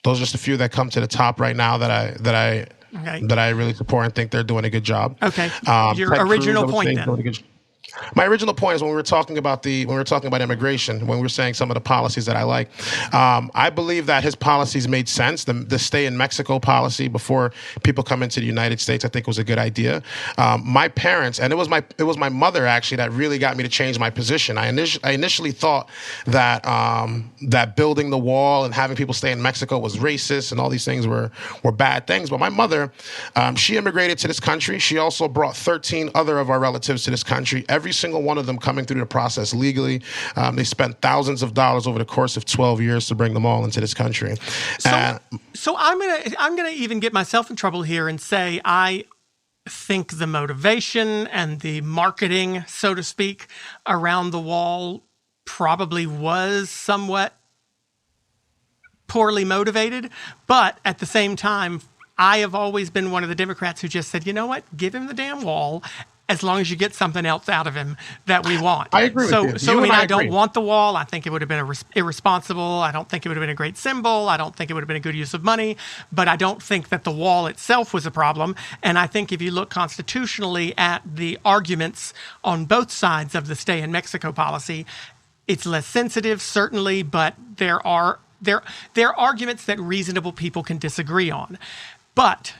[SPEAKER 2] Those are just a few that come to the top right now that I really support and think they're doing a good job.
[SPEAKER 1] Okay. Your
[SPEAKER 2] Ted
[SPEAKER 1] original
[SPEAKER 2] Cruz,
[SPEAKER 1] point then.
[SPEAKER 2] My original point is when we were talking about immigration, when we were saying some of the policies that I like, I believe that his policies made sense. The stay in Mexico policy before people come into the United States, I think was a good idea. My parents, and it was my mother actually that really got me to change my position. I initially thought that that building the wall and having people stay in Mexico was racist and all these things were bad things. But my mother, she immigrated to this country. She also brought 13 other of our relatives to this country. Every single one of them coming through the process legally. They spent thousands of dollars over the course of 12 years to bring them all into this country.
[SPEAKER 1] So I'm gonna even get myself in trouble here and say I think the motivation and the marketing, so to speak, around the wall probably was somewhat poorly motivated. But at the same time, I have always been one of the Democrats who just said, you know what, give him the damn wall, as long as you get something else out of him that we want.
[SPEAKER 2] I agree with you.
[SPEAKER 1] So I don't want the wall. I think it would have been irresponsible. I don't think it would have been a great symbol. I don't think it would have been a good use of money. But I don't think that the wall itself was a problem. And I think if you look constitutionally at the arguments on both sides of the stay in Mexico policy, it's less sensitive, certainly, but there are arguments that reasonable people can disagree on. But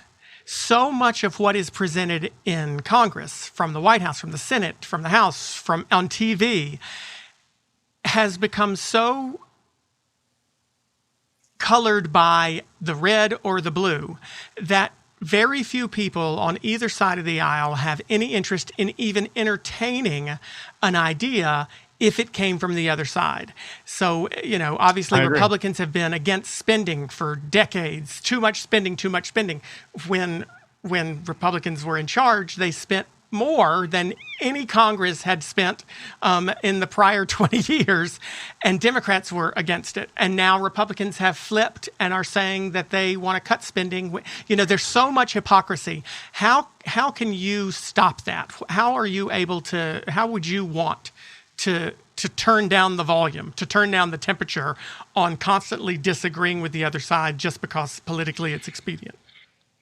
[SPEAKER 1] so much of what is presented in Congress, from the White House, from the Senate, from the House, on TV, has become so colored by the red or the blue that very few people on either side of the aisle have any interest in even entertaining an idea if it came from the other side. So, obviously Republicans have been against spending for decades. Too much spending. When Republicans were in charge, they spent more than any Congress had spent in the prior 20 years, and Democrats were against it. And now Republicans have flipped and are saying that they want to cut spending. There's so much hypocrisy. How can you stop that? How would you want to turn down the volume, to turn down the temperature on constantly disagreeing with the other side just because politically it's expedient?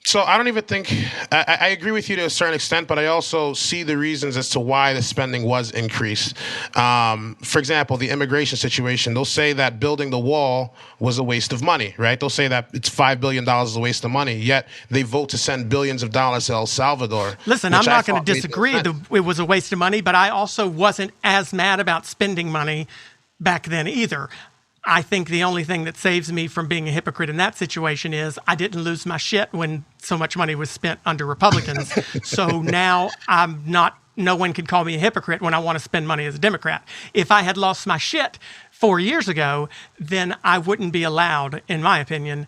[SPEAKER 2] So I don't even think I agree with you to a certain extent, but I also see the reasons as to why the spending was increased. For example, the immigration situation, they'll say that building the wall was a waste of money, right? They'll say that it's $5 billion is a waste of money, yet they vote to send billions of dollars to El Salvador.
[SPEAKER 1] Listen, I'm not going to disagree that it was a waste of money, but I also wasn't as mad about spending money back then either. I think the only thing that saves me from being a hypocrite in that situation is I didn't lose my shit when so much money was spent under Republicans. So now no one can call me a hypocrite when I want to spend money as a Democrat. If I had lost my shit 4 years ago, then I wouldn't be allowed, in my opinion,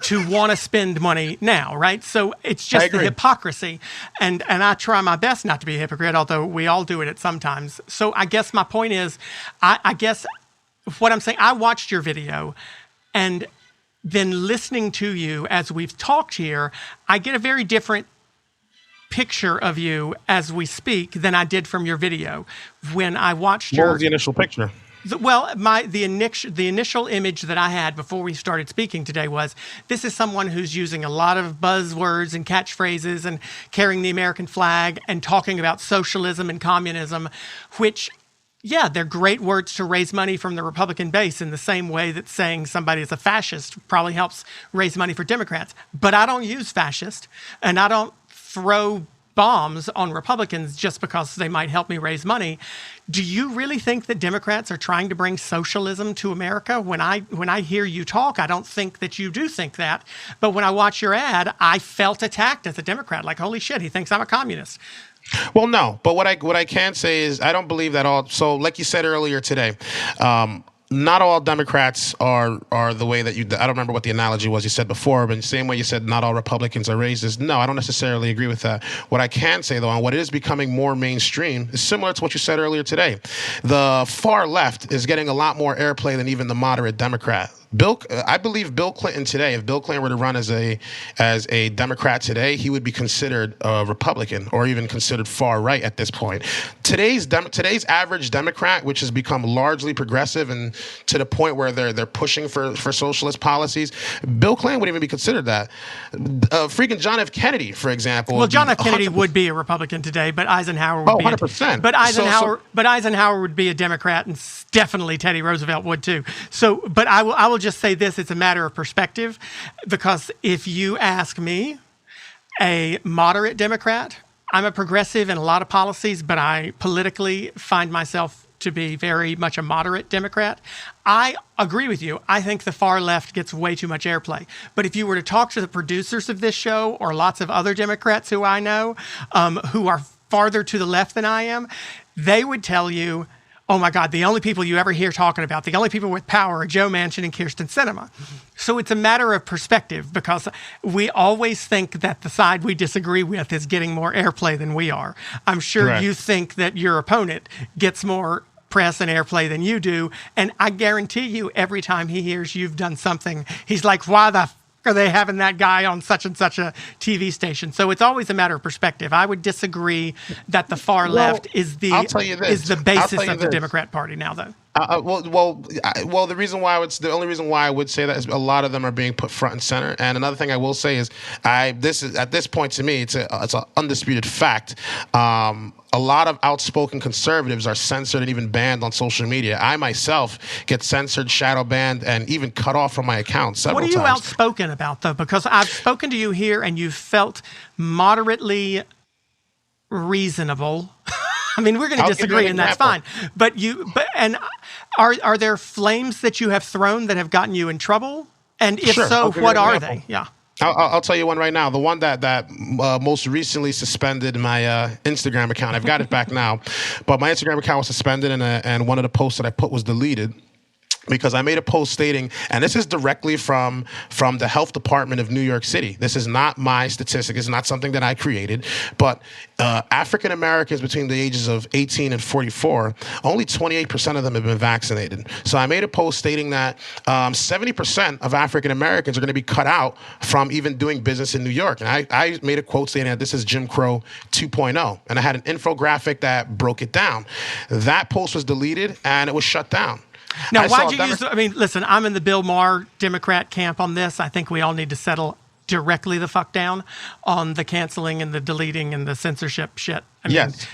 [SPEAKER 1] to want to spend money now, right? So it's just the hypocrisy. And I try my best not to be a hypocrite, although we all do it sometimes. So I guess my point is, I guess what I'm saying, I watched your video, and then listening to you as we've talked here, I get a very different picture of you as we speak than I did from your video. When I watched
[SPEAKER 2] What was the initial picture?
[SPEAKER 1] The initial image that I had before we started speaking today was, this is someone who's using a lot of buzzwords and catchphrases and carrying the American flag and talking about socialism and communism, which, yeah, they're great words to raise money from the Republican base in the same way that saying somebody is a fascist probably helps raise money for Democrats. But I don't use fascist, and I don't throw bombs on Republicans just because they might help me raise money. Do you really think that Democrats are trying to bring socialism to America? When I hear you talk, I don't think that you do think that. But when I watch your ad, I felt attacked as a Democrat. Like, holy shit, he thinks I'm a communist.
[SPEAKER 2] Well, no, but what I can say is I don't believe that all. So, like you said earlier today, not all Democrats are the way that you. I don't remember what the analogy was you said before, but the same way you said not all Republicans are racist. No, I don't necessarily agree with that. What I can say though, and what is becoming more mainstream, is similar to what you said earlier today. The far left is getting a lot more airplay than even the moderate Democrat. I believe Bill Clinton today, if Bill Clinton were to run as a Democrat today, he would be considered a Republican or even considered far right at this point. Today's average Democrat, which has become largely progressive and to the point where they're pushing for socialist policies, Bill Clinton wouldn't even be considered that. Freaking John F. Kennedy, for example.
[SPEAKER 1] Well, John F. Kennedy would be a Republican today, but Eisenhower would be
[SPEAKER 2] 100%.
[SPEAKER 1] But Eisenhower would be a Democrat, and definitely Teddy Roosevelt would too. So, but I will just say this: it's a matter of perspective, because if you ask me, a moderate Democrat, I'm a progressive in a lot of policies, but I politically find myself to be very much a moderate Democrat. I agree with you. I think the far left gets way too much airplay. But if you were to talk to the producers of this show or lots of other Democrats who I know who are farther to the left than I am, they would tell you, oh my God, the only people you ever hear talking about, the only people with power are Joe Manchin and Kirsten Sinema. So it's a matter of perspective, because we always think that the side we disagree with is getting more airplay than we are. I'm sure
[SPEAKER 2] Right.
[SPEAKER 1] you think that your opponent gets more press and airplay than you do. And I guarantee you, every time he hears you've done something, he's like, why the are they having that guy on such and such a TV station? So it's always a matter of perspective. I would disagree that the far left is the basis of the Democrat Party now, though.
[SPEAKER 2] The only reason why I would say that is a lot of them are being put front and center. And another thing I will say is, this is at this point to me, it's an undisputed fact. A lot of outspoken conservatives are censored and even banned on social media. I myself get censored, shadow banned, and even cut off from my account several times.
[SPEAKER 1] What are you outspoken about, though? Because I've spoken to you here, and you felt moderately reasonable. I mean, we're going to disagree, and that's fine. But are there flames that you have thrown that have gotten you in trouble? And if so, what are they? Yeah.
[SPEAKER 2] I'll tell you one right now. The one that most recently suspended my Instagram account. I've got it back now, but my Instagram account was suspended, and one of the posts that I put was deleted, because I made a post stating, and this is directly from the health department of New York City. This is not my statistic. It's not something that I created, but African Americans between the ages of 18 and 44, only 28% of them have been vaccinated. So I made a post stating that 70% of African Americans are going to be cut out from even doing business in New York. And I made a quote stating that this is Jim Crow 2.0. And I had an infographic that broke it down. That post was deleted, and it was shut down.
[SPEAKER 1] Now, why'd you use? I mean, listen, I'm in the Bill Maher Democrat camp on this. I think we all need to settle directly the fuck down on the canceling and the deleting and the censorship shit. I mean,
[SPEAKER 2] yes.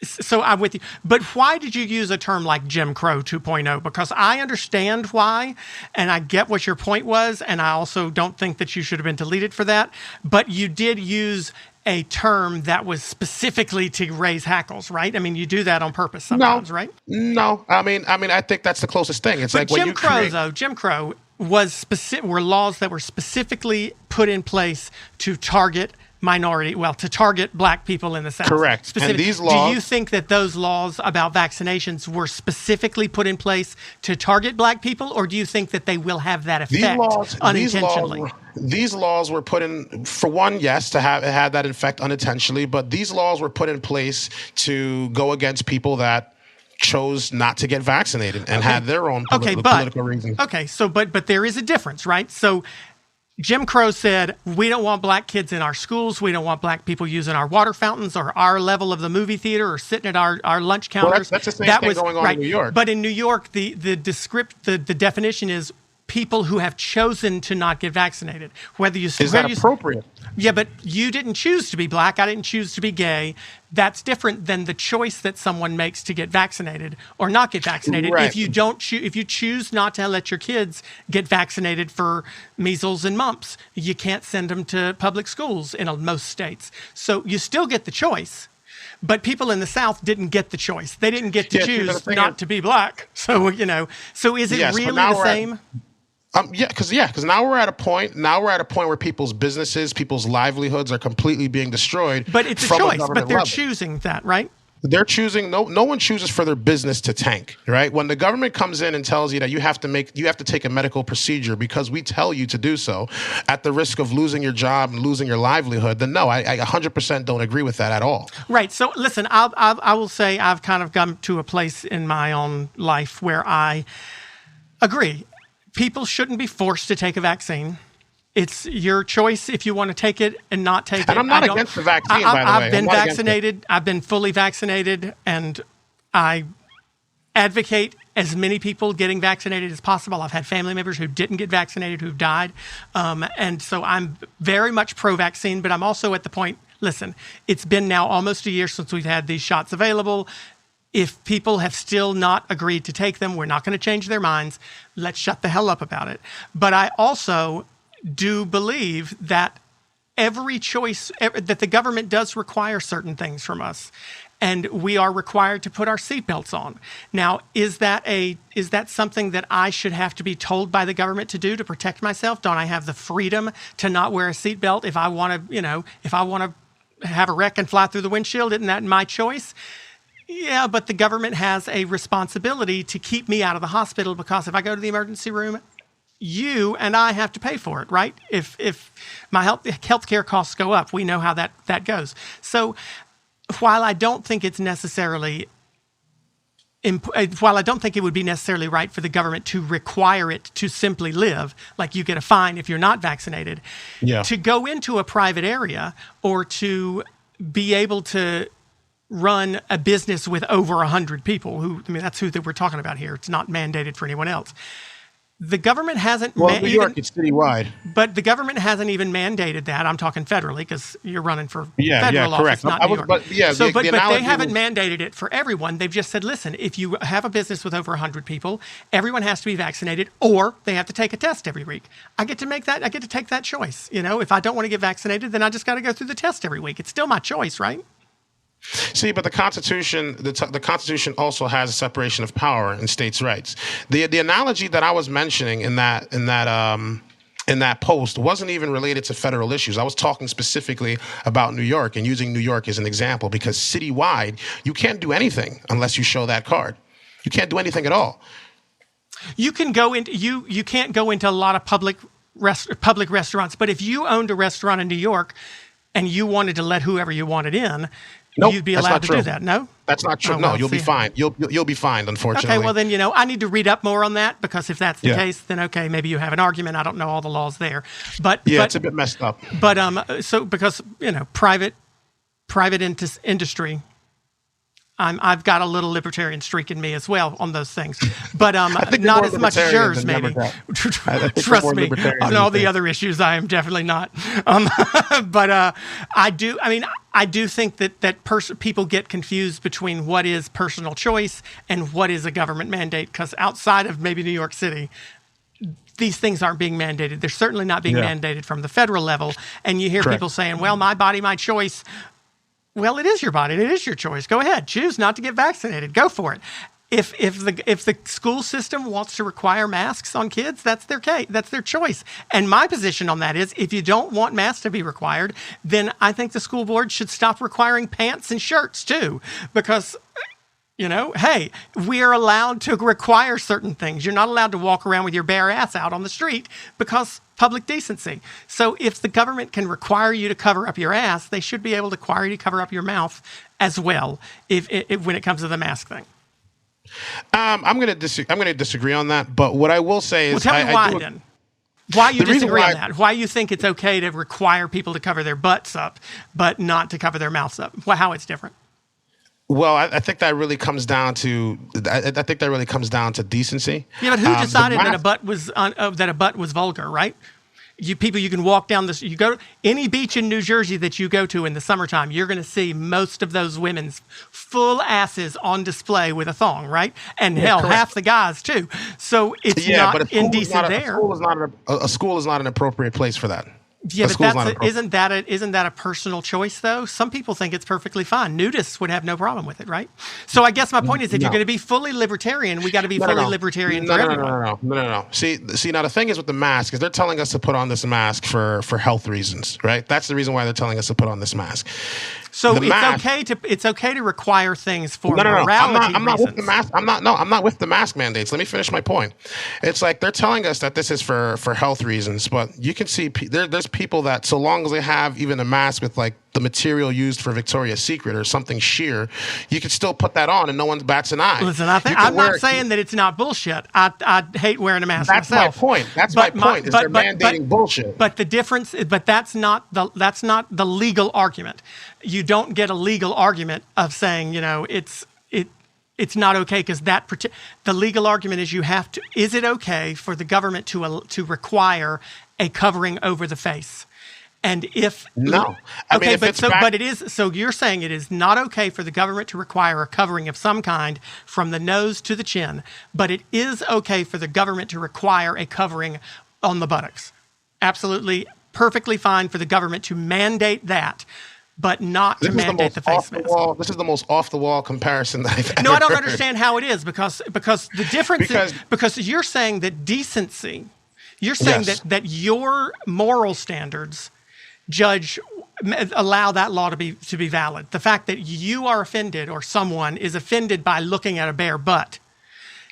[SPEAKER 1] So I'm with you. But why did you use a term like Jim Crow 2.0? Because I understand why, and I get what your point was, and I also don't think that you should have been deleted for that. But you did use a term that was specifically to raise hackles, right? I mean, you do that on purpose sometimes, right?
[SPEAKER 2] No. I mean, I think that's the closest thing. It's like
[SPEAKER 1] Jim Crow, Jim Crow were laws that were specifically put in place to target to target black people in the South.
[SPEAKER 2] Correct. And these laws,
[SPEAKER 1] do you think that those laws about vaccinations were specifically put in place to target black people, or do you think that they will have that effect unintentionally?
[SPEAKER 2] These laws were put in, for one, yes, to have had that effect unintentionally, but these laws were put in place to go against people that chose not to get vaccinated and had their own political reasons.
[SPEAKER 1] Okay, so but there is a difference, right? So Jim Crow said, we don't want black kids in our schools. We don't want black people using our water fountains or our level of the movie theater or sitting at our lunch counters.
[SPEAKER 2] Well, that's the same thing going on in New York.
[SPEAKER 1] But in New York, the definition is people who have chosen to not get vaccinated. Is
[SPEAKER 2] that appropriate?
[SPEAKER 1] Yeah, but you didn't choose to be black. I didn't choose to be gay. That's different than the choice that someone makes to get vaccinated or not get vaccinated.
[SPEAKER 2] Right.
[SPEAKER 1] If you choose not to let your kids get vaccinated for measles and mumps, you can't send them to public schools in most states. So you still get the choice. But people in the South didn't get the choice. They didn't get to choose not to be black. So, so is it really the same?
[SPEAKER 2] Because now we're at a point where people's businesses, people's livelihoods are completely being destroyed.
[SPEAKER 1] But it's a choice. But they're choosing that, right?
[SPEAKER 2] They're choosing. No one chooses for their business to tank, right? When the government comes in and tells you that you have to take a medical procedure because we tell you to do so, at the risk of losing your job and losing your livelihood, then no, I 100% don't agree with that at all.
[SPEAKER 1] Right. So listen, I will say I've kind of come to a place in my own life where I Agree. People shouldn't be forced to take a vaccine. It's your choice if you want to take it and not take it.
[SPEAKER 2] And I'm not against the vaccine, by the way.
[SPEAKER 1] I've been vaccinated. I've been fully vaccinated, and I advocate as many people getting vaccinated as possible. I've had family members who didn't get vaccinated who've died. And so I'm very much pro-vaccine, but I'm also at the point, listen, it's been now almost a year since we've had these shots available. If people have still not agreed to take them, we're not going to change their minds. Let's shut the hell up about it. But I also do believe that every choice, that the government does require certain things from us. And we are required to put our seatbelts on. Now, is that something that I should have to be told by the government to do to protect myself? Don't I have the freedom to not wear a seatbelt if I want to, if I want to have a wreck and fly through the windshield? Isn't that my choice? Yeah, but the government has a responsibility to keep me out of the hospital, because if I go to the emergency room, you and I have to pay for it, right? If my healthcare costs go up, we know how that goes. So while I don't think it's necessarily, while I don't think it would be necessarily right for the government to require it to simply live, like you get a fine if you're not vaccinated, to go into a private area or to be able to run a business with over 100 people, that's who we're talking about here. It's not mandated for anyone else. The government hasn't.
[SPEAKER 2] Well, New York, it's citywide.
[SPEAKER 1] But the government hasn't even mandated that. I'm talking federally, because you're running for federal office,
[SPEAKER 2] correct.
[SPEAKER 1] not New York.
[SPEAKER 2] But
[SPEAKER 1] they haven't mandated it for everyone. They've just said, listen, if you have a business with over 100 people, everyone has to be vaccinated, or they have to take a test every week. I get to take that choice. If I don't want to get vaccinated, then I just got to go through the test every week. It's still my choice, right?
[SPEAKER 2] See, but the Constitution, the Constitution also has a separation of power and states' rights. The analogy that I was mentioning in that post wasn't even related to federal issues. I was talking specifically about New York and using New York as an example, because citywide, you can't do anything unless you show that card. You can't do anything at all.
[SPEAKER 1] You can go into you can't go into a lot of public restaurants, but if you owned a restaurant in New York and you wanted to let whoever you wanted in, you'd be allowed to do that. No,
[SPEAKER 2] that's not true. No, you'll be fined. You'll be fined, unfortunately.
[SPEAKER 1] Okay, well then I need to read up more on that, because if that's the case, then okay, maybe you have an argument. I don't know all the laws there, but
[SPEAKER 2] it's a bit messed up.
[SPEAKER 1] But so because private industry. I've got a little libertarian streak in me as well on those things, but not as much as yours, maybe. Trust me, on all the other issues, I am definitely not. But I do think that people get confused between what is personal choice and what is a government mandate, because outside of maybe New York City, these things aren't being mandated. They're certainly not being mandated from the federal level. And you hear people saying, well, my body, my choice. Well, it is your body. It is your choice. Go ahead. Choose not to get vaccinated. Go for it. If the school system wants to require masks on kids, that's their case. That's their choice. And my position on that is, if you don't want masks to be required, then I think the school board should stop requiring pants and shirts too, because hey, we are allowed to require certain things. You're not allowed to walk around with your bare ass out on the street, because public decency. So if the government can require you to cover up your ass, they should be able to require you to cover up your mouth as well, if when it comes to the mask thing.
[SPEAKER 2] I'm going to disagree on that. But what I will say is,
[SPEAKER 1] tell me why then. Why you disagree on that? Why you think it's okay to require people to cover their butts up, but not to cover their mouths up? How it's different?
[SPEAKER 2] Well, I think that really comes down to decency.
[SPEAKER 1] Yeah, but who decided that a butt was vulgar, right? You can walk down this. You go to any beach in New Jersey that you go to in the summertime, you're going to see most of those women's full asses on display with a thong, right? And half the guys too. So it's not indecent there.
[SPEAKER 2] A school is not an appropriate place for that.
[SPEAKER 1] Yeah, but isn't that a personal choice though? Some people think it's perfectly fine. Nudists would have no problem with it, right? So I guess my point is, if you're going to be fully libertarian, we got to be fully libertarian for everyone.
[SPEAKER 2] No. See, now the thing is with the mask is they're telling us to put on this mask for health reasons, right? That's the reason why they're telling us to put on this mask.
[SPEAKER 1] So it's okay to require things for morality
[SPEAKER 2] I'm not with the mask. I'm not with the mask mandates. Let me finish my point. It's like they're telling us that this is for health reasons, but you can see there's people that, so long as they have even a mask with like the material used for Victoria's Secret or something sheer, you could still put that on and no one bats an eye.
[SPEAKER 1] Listen, I'm not saying that it's not bullshit. I hate wearing a mask myself.
[SPEAKER 2] That's my point. That's my point. They're mandating bullshit.
[SPEAKER 1] But the difference, but that's not the legal argument. You don't get a legal argument of saying, it's not okay because the legal argument is is it okay for the government to require a covering over the face? And if
[SPEAKER 2] no,
[SPEAKER 1] but it is. So you're saying it is not okay for the government to require a covering of some kind from the nose to the chin, but it is okay for the government to require a covering on the buttocks. Absolutely, perfectly fine for the government to mandate that, but not to mandate the face mask.
[SPEAKER 2] This is the most off-the-wall comparison that I've ever
[SPEAKER 1] No, I don't
[SPEAKER 2] heard.
[SPEAKER 1] understand how it is because the difference is because you're saying that decency, you're saying that your moral standards allow that law to be valid. The fact that you are offended or someone is offended by looking at a bare butt.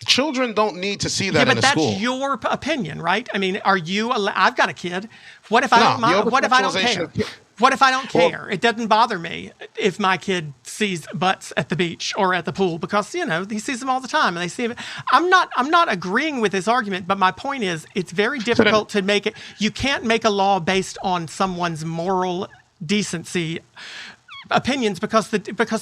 [SPEAKER 2] Children don't need to see that in a school.
[SPEAKER 1] But that's your opinion, right? I mean, I've got a kid. What if I don't mind? What if I don't care? What if I don't care? It doesn't bother me if my kid sees butts at the beach or at the pool because, he sees them all the time and they see them. I'm not agreeing with this argument, but my point is it's very difficult to make it. You can't make a law based on someone's moral decency opinions because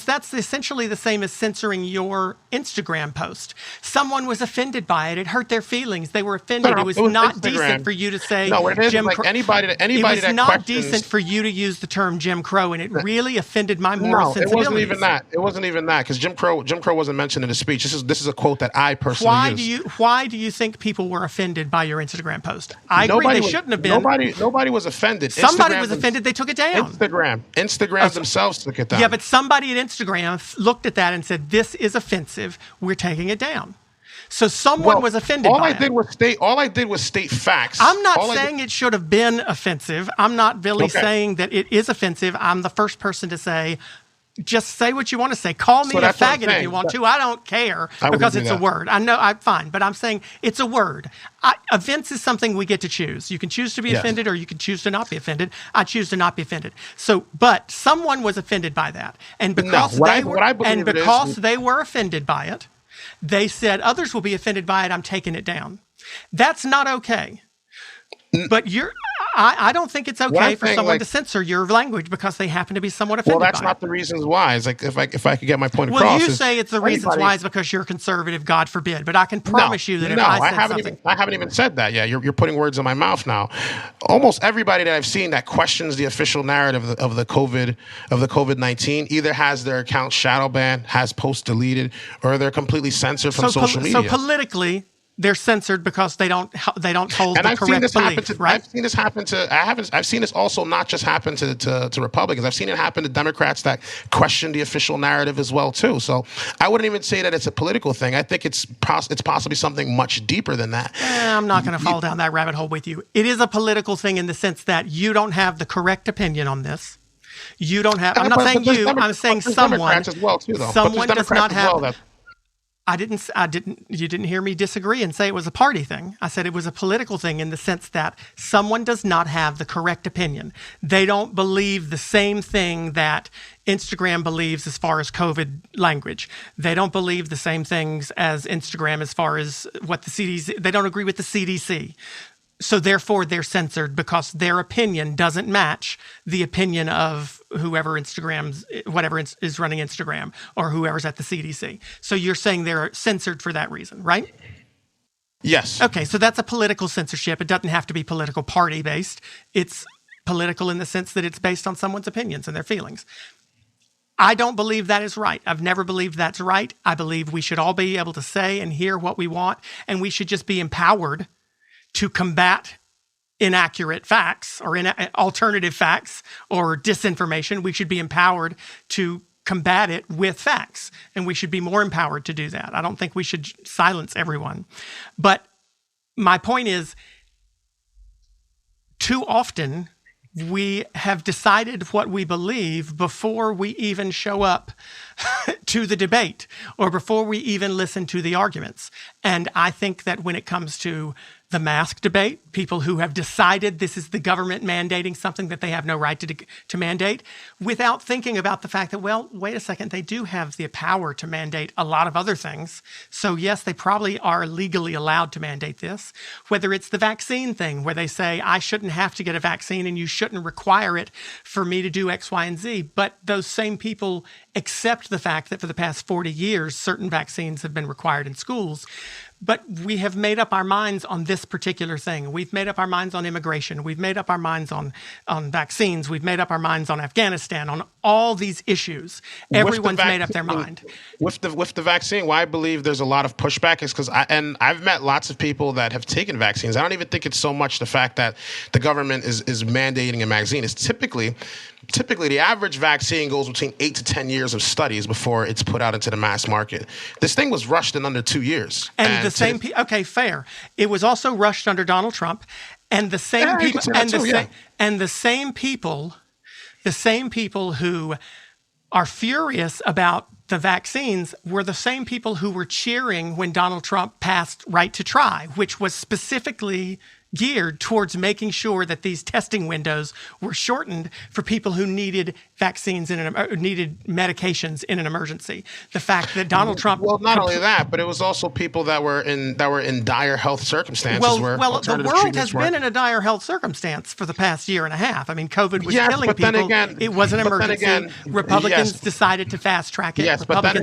[SPEAKER 1] that's essentially the same as censoring your Instagram post. Someone was offended by it. It hurt their feelings. They were offended. It was not decent for you to say Jim Crow.
[SPEAKER 2] Anybody
[SPEAKER 1] it was not decent for you to use the term Jim Crow, and it really offended my moral sensibilities.
[SPEAKER 2] It wasn't even that because Jim Crow wasn't mentioned in the speech. This is a quote that I personally used.
[SPEAKER 1] Why do you think people were offended by your Instagram post? I agree they shouldn't have been.
[SPEAKER 2] Nobody was offended.
[SPEAKER 1] Somebody was offended. They took it down.
[SPEAKER 2] Instagram themselves took it down.
[SPEAKER 1] Yeah, but somebody at Instagram looked at that and said, "This is offensive. We're taking it down." So someone was offended by it.
[SPEAKER 2] All I did was state facts.
[SPEAKER 1] I'm not saying it should have been offensive. I'm not Billy saying that it is offensive. I'm the first person to say, just say what you want to say. Call me a faggot if you want to. I don't care because it's a word. I know I'm fine, but I'm saying it's a word. Offense is something we get to choose. You can choose to be offended or you can choose to not be offended. I choose to not be offended. So, but someone was offended by that. And because they were offended by it, they said others will be offended by it. I'm taking it down. That's not okay. But I don't think it's okay for someone to censor your language because they happen to be somewhat offended by it.
[SPEAKER 2] Well, that's not the reasons why. It's like if I could get my point across.
[SPEAKER 1] Well, you say it's the reasons why is because you're conservative, God forbid. But I can promise you that if I said something...
[SPEAKER 2] I haven't even said that yet. You're putting words in my mouth now. Almost everybody that I've seen that questions the official narrative of the COVID-19 either has their account shadow banned, has posts deleted, or they're completely censored from social media.
[SPEAKER 1] So politically... they're censored because they don't hold the correct belief, right?
[SPEAKER 2] I've seen this happen to. I've seen this also not just happen to Republicans. I've seen it happen to Democrats that question the official narrative as well too. So I wouldn't even say that it's a political thing. I think it's possibly something much deeper than that.
[SPEAKER 1] I'm not going to fall down that rabbit hole with you. It is a political thing in the sense that you don't have the correct opinion on this. You don't have. I'm not saying you. I'm saying someone.
[SPEAKER 2] Democrats as well too, though.
[SPEAKER 1] Someone does not have. You didn't hear me disagree and say it was a party thing. I said it was a political thing in the sense that someone does not have the correct opinion. They don't believe the same thing that Instagram believes as far as COVID language. They don't believe the same things as Instagram as far as what the CDC, they don't agree with the CDC. So therefore they're censored because their opinion doesn't match the opinion of whoever whatever is running Instagram or whoever's at the CDC. So you're saying they're censored for that reason, right?
[SPEAKER 2] Yes.
[SPEAKER 1] Okay, so that's a political censorship. It doesn't have to be political party based. It's political in the sense that it's based on someone's opinions and their feelings. I don't believe that is right. I've never believed that's right. I believe we should all be able to say and hear what we want, and we should just be empowered to combat inaccurate facts or alternative facts or disinformation. We should be empowered to combat it with facts, and we should be more empowered to do that. I don't think we should silence everyone. But my point is, too often we have decided what we believe before we even show up to the debate or before we even listen to the arguments. And I think that when it comes to the mask debate, people who have decided this is the government mandating something that they have no right to mandate, without thinking about the fact that, well, wait a second, they do have the power to mandate a lot of other things. So yes, they probably are legally allowed to mandate this. Whether it's the vaccine thing, where they say, I shouldn't have to get a vaccine and you shouldn't require it for me to do X, Y, and Z. But those same people accept the fact that for the past 40 years, certain vaccines have been required in schools. But we have made up our minds on this particular thing. We've made up our minds on immigration. We've made up our minds on vaccines. We've made up our minds on Afghanistan, on all these issues. Everyone's made up their mind.
[SPEAKER 2] With the vaccine, why I believe there's a lot of pushback is because I've met lots of people that have taken vaccines. I don't even think it's so much the fact that the government is mandating a vaccine. It's typically the average vaccine goes between 8 to 10 years of studies before it's put out into the mass market. This thing was rushed in under 2 years.
[SPEAKER 1] And the same okay, fair. It was also rushed under Donald Trump, and the same people and the same people who are furious about the vaccines were the same people who were cheering when Donald Trump passed Right to Try, which was specifically geared towards making sure that these testing windows were shortened for people who needed vaccines needed medications in an emergency. The fact that Donald Trump
[SPEAKER 2] not only that, but it was also people that were in dire health circumstances.
[SPEAKER 1] Well, the world has been in a dire health circumstance for the past year and a half. I mean, COVID was killing people.
[SPEAKER 2] Then again,
[SPEAKER 1] it was an emergency. Republicans decided to fast track it.
[SPEAKER 2] Yes, but then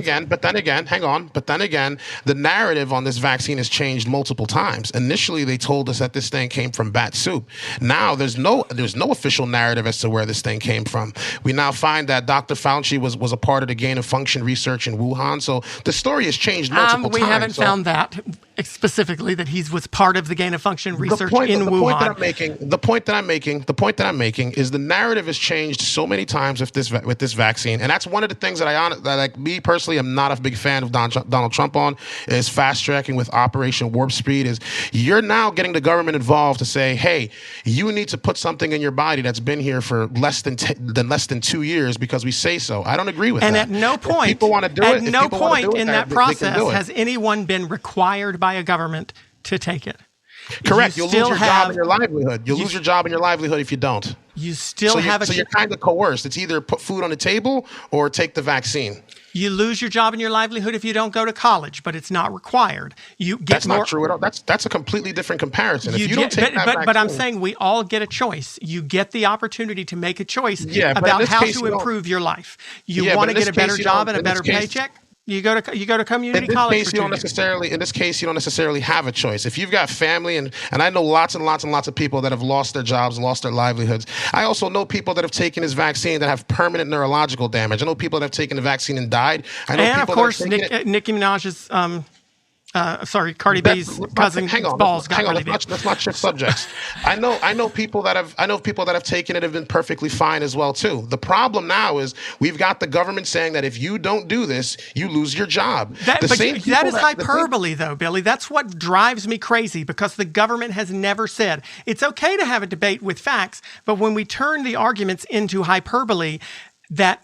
[SPEAKER 2] again, hang on. But then again, the narrative on this vaccine has changed multiple times. Initially, they told us that this thing came from bat soup. Now there's no official narrative as to where this thing came from. We now find that Dr. Fauci was a part of the gain of function research in Wuhan. So the story has changed multiple times.
[SPEAKER 1] We haven't found that specifically, that he was part of the gain of function research in Wuhan.
[SPEAKER 2] The point that I'm making is the narrative has changed so many times with this vaccine, and that's one of the things that me personally am not a big fan of Donald Trump on, is fast tracking with Operation Warp Speed. Is you're now getting the government involved to say, hey, you need to put something in your body that's been here for less than 2 years because we say so. I don't agree with that.
[SPEAKER 1] And at no point,
[SPEAKER 2] people want to do it. At no point
[SPEAKER 1] in that process has anyone been required by a government to take it.
[SPEAKER 2] Correct. You'll lose your job and your livelihood. You'll lose your job and your livelihood if you don't.
[SPEAKER 1] You still have
[SPEAKER 2] so you're kind of coerced. It's either put food on the table or take the vaccine.
[SPEAKER 1] You lose your job and your livelihood if you don't go to college, but it's not required.
[SPEAKER 2] That's not true at all. That's a completely different comparison. If you don't take that vaccine,
[SPEAKER 1] but I'm saying we all get a choice. You get the opportunity to make a choice about how to improve your life. You want to get a better job and a better paycheck? You go to community college.
[SPEAKER 2] In this case, you don't necessarily have a choice. If you've got family, and I know lots and lots and lots of people that have lost their jobs and lost their livelihoods. I also know people that have taken this vaccine that have permanent neurological damage. I know people that have taken the vaccine and died. I know people
[SPEAKER 1] of course, Nicki Minaj's Cardi B's cousin balls got really big.
[SPEAKER 2] Let's not shift subjects. I know people that have taken it have been perfectly fine as well too. The problem now is we've got the government saying that if you don't do this, you lose your job.
[SPEAKER 1] That is hyperbole, though, Billy. That's what drives me crazy, because the government has never said it's okay to have a debate with facts, but when we turn the arguments into hyperbole, that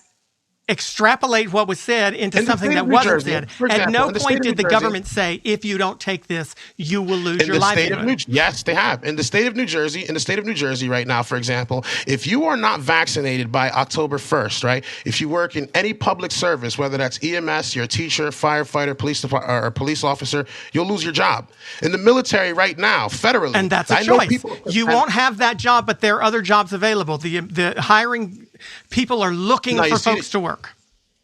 [SPEAKER 1] extrapolate what was said into something that wasn't said. At no point did the government say, if you don't take this, you will lose your livelihood.
[SPEAKER 2] Yes, they have. In the state of New Jersey right now, for example, if you are not vaccinated by October 1st, right? If you work in any public service, whether that's EMS, you're a teacher, firefighter, police officer, you'll lose your job. In the military right now, federally.
[SPEAKER 1] And that's a choice. You won't have that job, but there are other jobs available. The hiring people are looking for folks to work.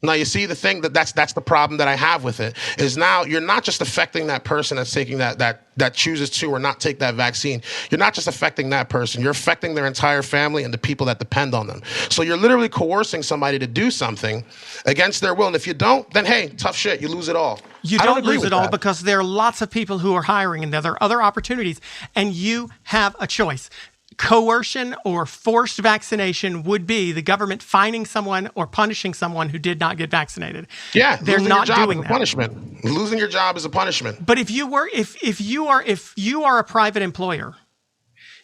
[SPEAKER 2] Now, you see, the thing that's the problem that I have with it is now you're not just affecting that person that's taking that chooses to or not take that vaccine. You're not just affecting that person. You're affecting their entire family and the people that depend on them. So you're literally coercing somebody to do something against their will. And if you don't, then hey, tough shit. You lose it all.
[SPEAKER 1] You don't lose it all because there are lots of people who are hiring and there are other opportunities, and you have a choice. Coercion or forced vaccination would be the government fining someone or punishing someone who did not get vaccinated.
[SPEAKER 2] Yeah,
[SPEAKER 1] they're not doing that.
[SPEAKER 2] Punishment. Losing your job is a punishment.
[SPEAKER 1] But if you are a private employer,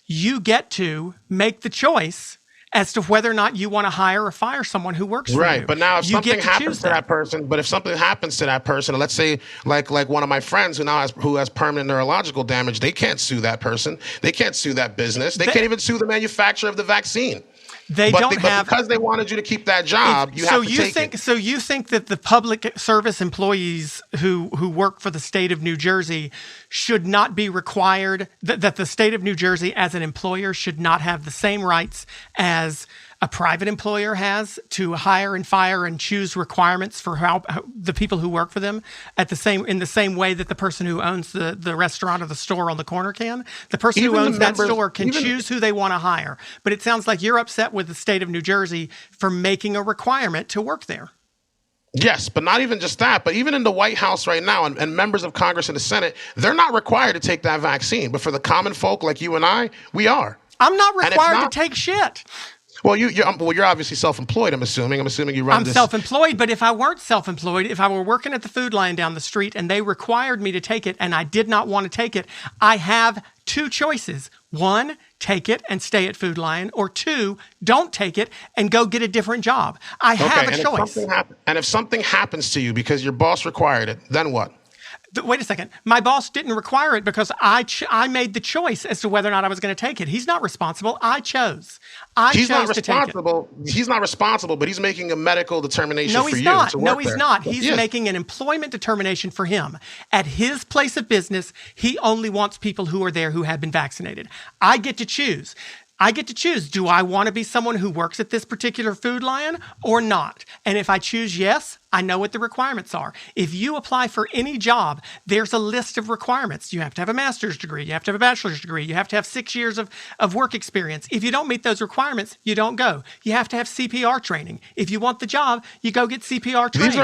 [SPEAKER 1] you get to make the choice as to whether or not you want to hire or fire someone who works for you.
[SPEAKER 2] Right, but now if
[SPEAKER 1] You
[SPEAKER 2] something
[SPEAKER 1] get to
[SPEAKER 2] happens
[SPEAKER 1] choose
[SPEAKER 2] to
[SPEAKER 1] that.
[SPEAKER 2] that person, but if something happens to that person, let's say like one of my friends who has permanent neurological damage, they can't sue that person. They can't sue that business. They can't even sue the manufacturer of the vaccine.
[SPEAKER 1] They don't have,
[SPEAKER 2] because they wanted you to keep that job, you have to take it.
[SPEAKER 1] So you think that the public service employees who work for the state of New Jersey should not be required, that the state of New Jersey as an employer should not have the same rights as a private employer has to hire and fire and choose requirements for how the people who work for them in the same way that the person who owns the restaurant or the store on the corner can? The person who owns that store can choose who they want to hire. But it sounds like you're upset with the state of New Jersey for making a requirement to work there.
[SPEAKER 2] Yes, but not even just that, but even in the White House right now and members of Congress and the Senate, they're not required to take that vaccine. But for the common folk like you and I, we are.
[SPEAKER 1] I'm not required to take shit.
[SPEAKER 2] Well, you're obviously self-employed, I'm assuming. I'm assuming you run this.
[SPEAKER 1] I'm self-employed, but if I weren't self-employed, if I were working at the Food Lion down the street and they required me to take it and I did not want to take it, I have two choices. One, take it and stay at Food Lion, or two, don't take it and go get a different job. I have a choice.
[SPEAKER 2] And if something happens to you because your boss required it, then what?
[SPEAKER 1] Wait a second. My boss didn't require it because I made the choice as to whether or not I was going to take it. He's not responsible. I chose. He's not responsible.
[SPEAKER 2] He's not responsible, but he's making a medical determination for you.
[SPEAKER 1] No, he's not. He's making an employment determination for him. At his place of business, he only wants people who are there who have been vaccinated. I get to choose. Do I want to be someone who works at this particular Food Lion or not? And if I choose yes, I know what the requirements are. If you apply for any job, there's a list of requirements. You have to have a master's degree. You have to have a bachelor's degree. You have to have 6 years of work experience. If you don't meet those requirements, you don't go. You have to have CPR training. If you want the job, you go get CPR training.
[SPEAKER 2] These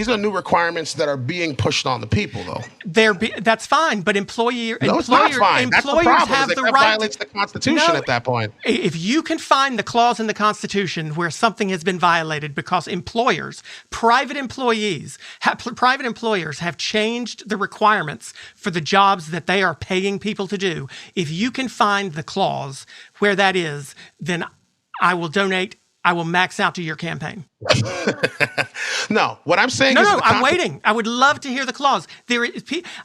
[SPEAKER 2] are new requirements that are being pushed on the people, though.
[SPEAKER 1] That's fine, but
[SPEAKER 2] It's not fine. That's the problem.
[SPEAKER 1] Have the
[SPEAKER 2] that
[SPEAKER 1] right.
[SPEAKER 2] Violates the Constitution at that point.
[SPEAKER 1] If you can find the clause in the Constitution where something has been violated because private employers have changed the requirements for the jobs that they are paying people to do. If you can find the clause where that is, then I will donate. I will max out to your campaign.
[SPEAKER 2] No, what I'm saying is...
[SPEAKER 1] No, I'm waiting. I would love to hear the clause.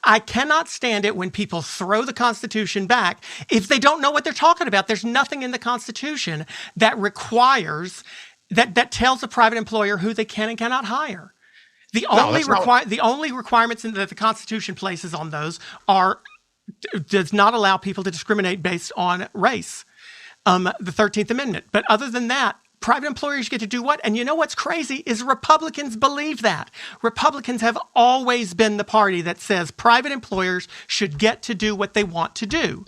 [SPEAKER 1] I cannot stand it when people throw the Constitution back if they don't know what they're talking about. There's nothing in the Constitution that requires... That tells a private employer who they can and cannot hire. The only requirements that the Constitution places on those does not allow people to discriminate based on race, the 13th Amendment. But other than that, private employers get to do what? And you know what's crazy is Republicans believe that. Republicans have always been the party that says private employers should get to do what they want to do.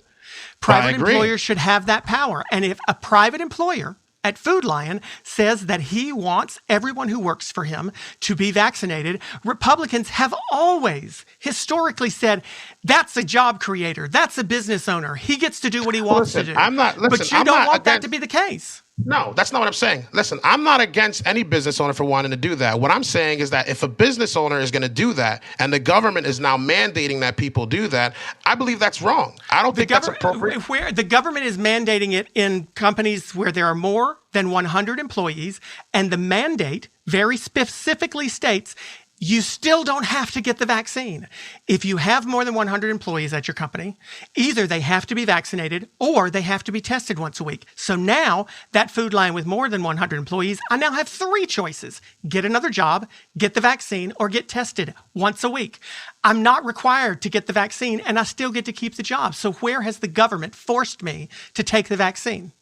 [SPEAKER 1] Private employers should have that power. And if a private employer at Food Lion says that he wants everyone who works for him to be vaccinated, Republicans have always historically said, that's a job creator. That's a business owner. He gets to do what he wants to do. But you don't want that to be the case.
[SPEAKER 2] No, that's not what I'm saying. Listen, I'm not against any business owner for wanting to do that. What I'm saying is that if a business owner is going to do that and the government is now mandating that people do that, I believe that's wrong. I don't think that's appropriate.
[SPEAKER 1] Where the government is mandating it in companies where there are more than 100 employees, and the mandate very specifically states you still don't have to get the vaccine. If you have more than 100 employees at your company, either they have to be vaccinated or they have to be tested once a week. So now that Food Lion with more than 100 employees, I now have 3 choices. Get another job, get the vaccine, or get tested once a week. I'm not required to get the vaccine and I still get to keep the job. So where has the government forced me to take the vaccine?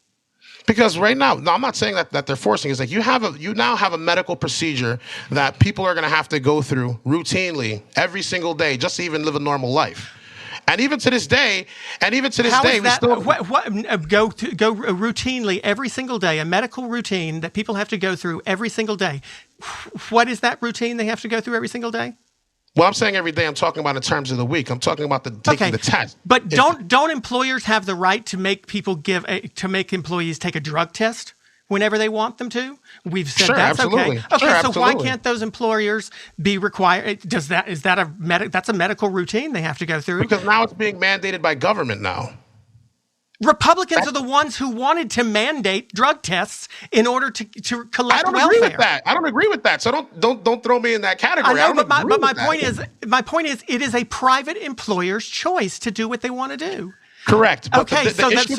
[SPEAKER 2] Because right now, I'm not saying that they're forcing. It's like you now have a medical procedure that people are going to have to go through routinely every single day just to even live a normal life. And even to this day, we still
[SPEAKER 1] go routinely every single day, a medical routine that people have to go through every single day. What is that routine they have to go through every single day?
[SPEAKER 2] Well, I'm saying every day. I'm talking about in terms of the week. I'm talking about taking the test.
[SPEAKER 1] But don't employers have the right to make employees take a drug test whenever they want them to? We've said that's
[SPEAKER 2] absolutely.
[SPEAKER 1] Okay. Okay,
[SPEAKER 2] sure,
[SPEAKER 1] so
[SPEAKER 2] absolutely.
[SPEAKER 1] why can't those employers be required? That's a medical routine they have to go through?
[SPEAKER 2] Because now it's being mandated by government now.
[SPEAKER 1] Republicans are the ones who wanted to mandate drug tests in order to collect welfare.
[SPEAKER 2] I don't agree with that. I don't agree with that. So don't throw me in that category.
[SPEAKER 1] I know, but my point is, it is a private employer's choice to do what they want to do.
[SPEAKER 2] Correct. But
[SPEAKER 1] okay,
[SPEAKER 2] the issue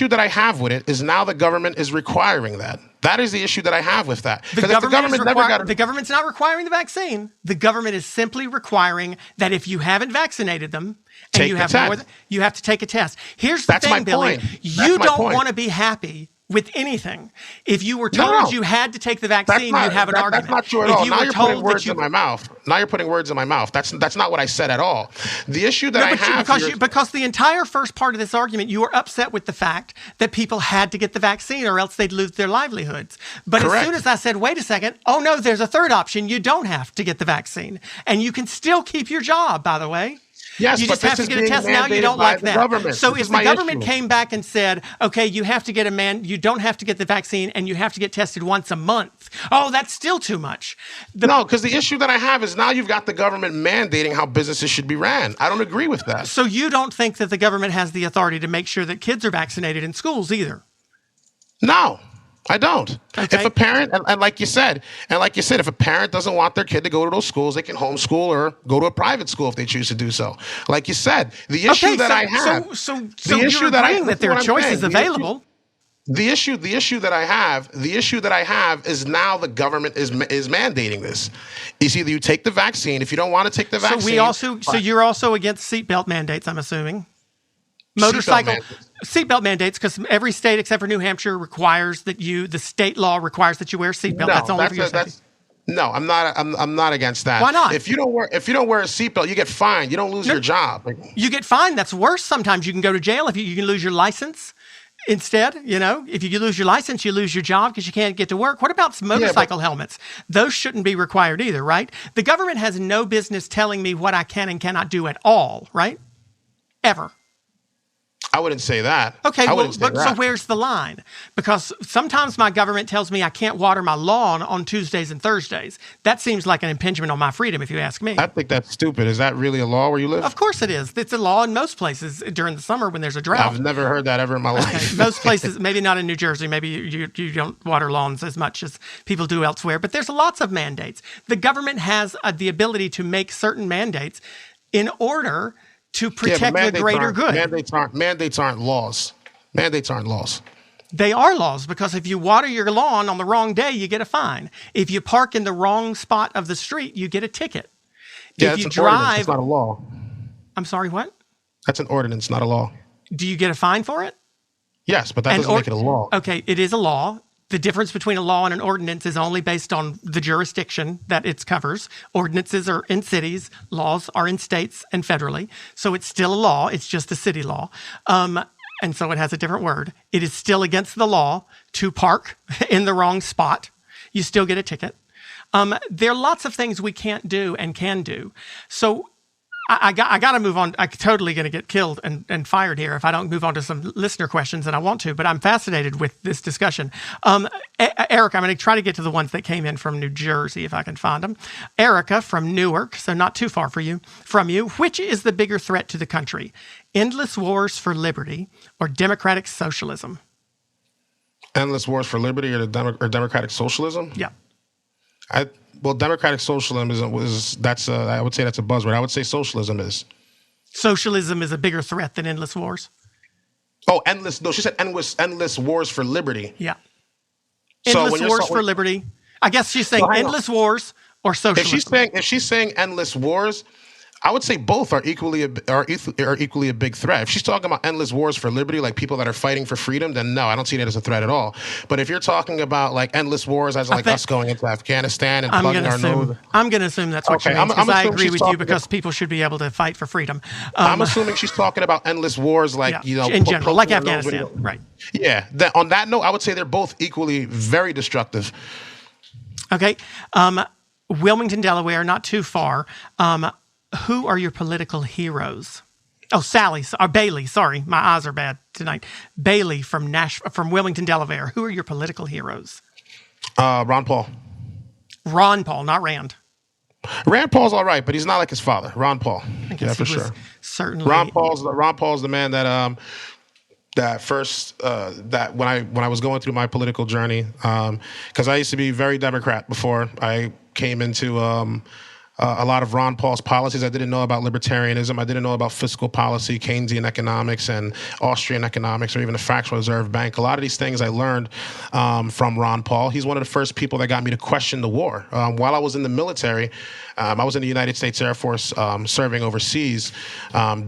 [SPEAKER 2] that I have with it is now the government is requiring that. That is the issue that I have with that.
[SPEAKER 1] The government's not requiring the vaccine. The government is simply requiring that if you haven't vaccinated them and you have you have to take a test. Here's the thing, Billy. You don't want to be happy with anything. If you were told you had to take the vaccine, you'd have an argument.
[SPEAKER 2] That's not true at all. Now you're putting words in my mouth. Now you're putting words in my mouth. That's not what I said at all. The issue that I have
[SPEAKER 1] because the entire first part of this argument, you were upset with the fact that people had to get the vaccine or else they'd lose their livelihoods. But as soon as I said, wait a second, oh no, there's a third option. You don't have to get the vaccine. And you can still keep your job, by the way.
[SPEAKER 2] Yes,
[SPEAKER 1] you just have to get a test now. You don't like that. So if the government came back and said, "Okay, you have to get you don't have to get the vaccine, and you have to get tested once a month," oh, that's still too much.
[SPEAKER 2] No, because the issue that I have is now you've got the government mandating how businesses should be ran. I don't agree with that.
[SPEAKER 1] So you don't think that the government has the authority to make sure that kids are vaccinated in schools either?
[SPEAKER 2] No. I don't.
[SPEAKER 1] Okay.
[SPEAKER 2] If a parent, and like you said, if a parent doesn't want their kid to go to those schools, they can homeschool or go to a private school if they choose to do so. Like you said, the issue that I have.
[SPEAKER 1] So you're agreeing that there are choices available.
[SPEAKER 2] The issue that I have is now the government is mandating this. It's either you take the vaccine. If you don't want to take the vaccine,
[SPEAKER 1] so you're also against seatbelt mandates, I'm assuming. Motorcycle seatbelt mandates, because every state except for New Hampshire requires that the state law requires that you wear a seatbelt. That's only for your safety.
[SPEAKER 2] No, I'm not against that.
[SPEAKER 1] Why not?
[SPEAKER 2] If you don't wear a seatbelt, you get fined. You don't lose your job.
[SPEAKER 1] You get fined. That's worse. Sometimes you can go to jail if you can lose your license. Instead, if you lose your license, you lose your job because you can't get to work. What about motorcycle helmets? Those shouldn't be required either, right? The government has no business telling me what I can and cannot do at all, right? Ever.
[SPEAKER 2] I wouldn't say that.
[SPEAKER 1] Okay, so where's the line? Because sometimes my government tells me I can't water my lawn on Tuesdays and Thursdays. That seems like an impingement on my freedom, if you ask me.
[SPEAKER 2] I think that's stupid. Is that really a law where you live?
[SPEAKER 1] Of course it is. It's a law in most places during the summer when there's a drought.
[SPEAKER 2] I've never heard that ever in my life.
[SPEAKER 1] Okay. Most places, maybe not in New Jersey. Maybe you don't water lawns as much as people do elsewhere. But there's lots of mandates. The government has the ability to make certain mandates in order to protect the greater good.
[SPEAKER 2] Mandates aren't laws. Mandates aren't laws.
[SPEAKER 1] They are laws, because if you water your lawn on the wrong day, you get a fine. If you park in the wrong spot of the street, you get a ticket.
[SPEAKER 2] Yeah, if you drive, it's not a law.
[SPEAKER 1] I'm sorry, what?
[SPEAKER 2] That's an ordinance, not a law.
[SPEAKER 1] Do you get a fine for it?
[SPEAKER 2] Yes, but that doesn't make it a law.
[SPEAKER 1] Okay, it is a law. The difference between a law and an ordinance is only based on the jurisdiction that it covers. Ordinances are in cities, laws are in states and federally. So it's still a law, it's just a city law. And so it has a different word. It is still against the law to park in the wrong spot. You still get a ticket. There are lots of things we can't do and can do. So I got to move on. I'm totally going to get killed and fired here if I don't move on to some listener questions, and I want to, but I'm fascinated with this discussion. Eric, I'm going to try to get to the ones that came in from New Jersey, if I can find them. Erica from Newark, so not too far from you. Which is the bigger threat to the country? Endless wars for liberty or democratic socialism?
[SPEAKER 2] Endless wars for liberty or democratic socialism?
[SPEAKER 1] Yeah.
[SPEAKER 2] Well, democratic socialism I would say that's a buzzword. I would say socialism is.
[SPEAKER 1] Socialism is a bigger threat than endless wars?
[SPEAKER 2] Oh, endless. No, she said endless wars for liberty.
[SPEAKER 1] Yeah. Endless wars for liberty. I guess she's saying endless wars or socialism.
[SPEAKER 2] If she's saying endless wars, I would say both are equally a big threat. If she's talking about endless wars for liberty, like people that are fighting for freedom, then no, I don't see that as a threat at all. But if you're talking about like endless wars as like us going into Afghanistan and plugging our nose,
[SPEAKER 1] I'm going to assume that's what she means, because I agree with you, because people should be able to fight for freedom.
[SPEAKER 2] I'm assuming she's talking about endless wars, like
[SPEAKER 1] in general, like Afghanistan, right?
[SPEAKER 2] Yeah. On that note, I would say they're both equally very destructive.
[SPEAKER 1] Okay, Wilmington, Delaware, not too far. Who are your political heroes? Oh, Bailey. Sorry, my eyes are bad tonight. Bailey from Wilmington, Delaware. Who are your political heroes?
[SPEAKER 2] Ron Paul.
[SPEAKER 1] Ron Paul, not Rand.
[SPEAKER 2] Rand Paul's all right, but he's not like his father, Ron Paul.
[SPEAKER 1] I guess
[SPEAKER 2] Yeah, for
[SPEAKER 1] he was
[SPEAKER 2] sure.
[SPEAKER 1] certainly.
[SPEAKER 2] Ron Paul's the man that first that when I was going through my political journey, because I used to be very Democrat before I came into a lot of Ron Paul's policies. I didn't know about libertarianism. I didn't know about fiscal policy, Keynesian economics, and Austrian economics, or even the fractional reserve bank. A lot of these things I learned from Ron Paul. He's one of the first people that got me to question the war. While I was in the military, I was in the United States Air Force serving overseas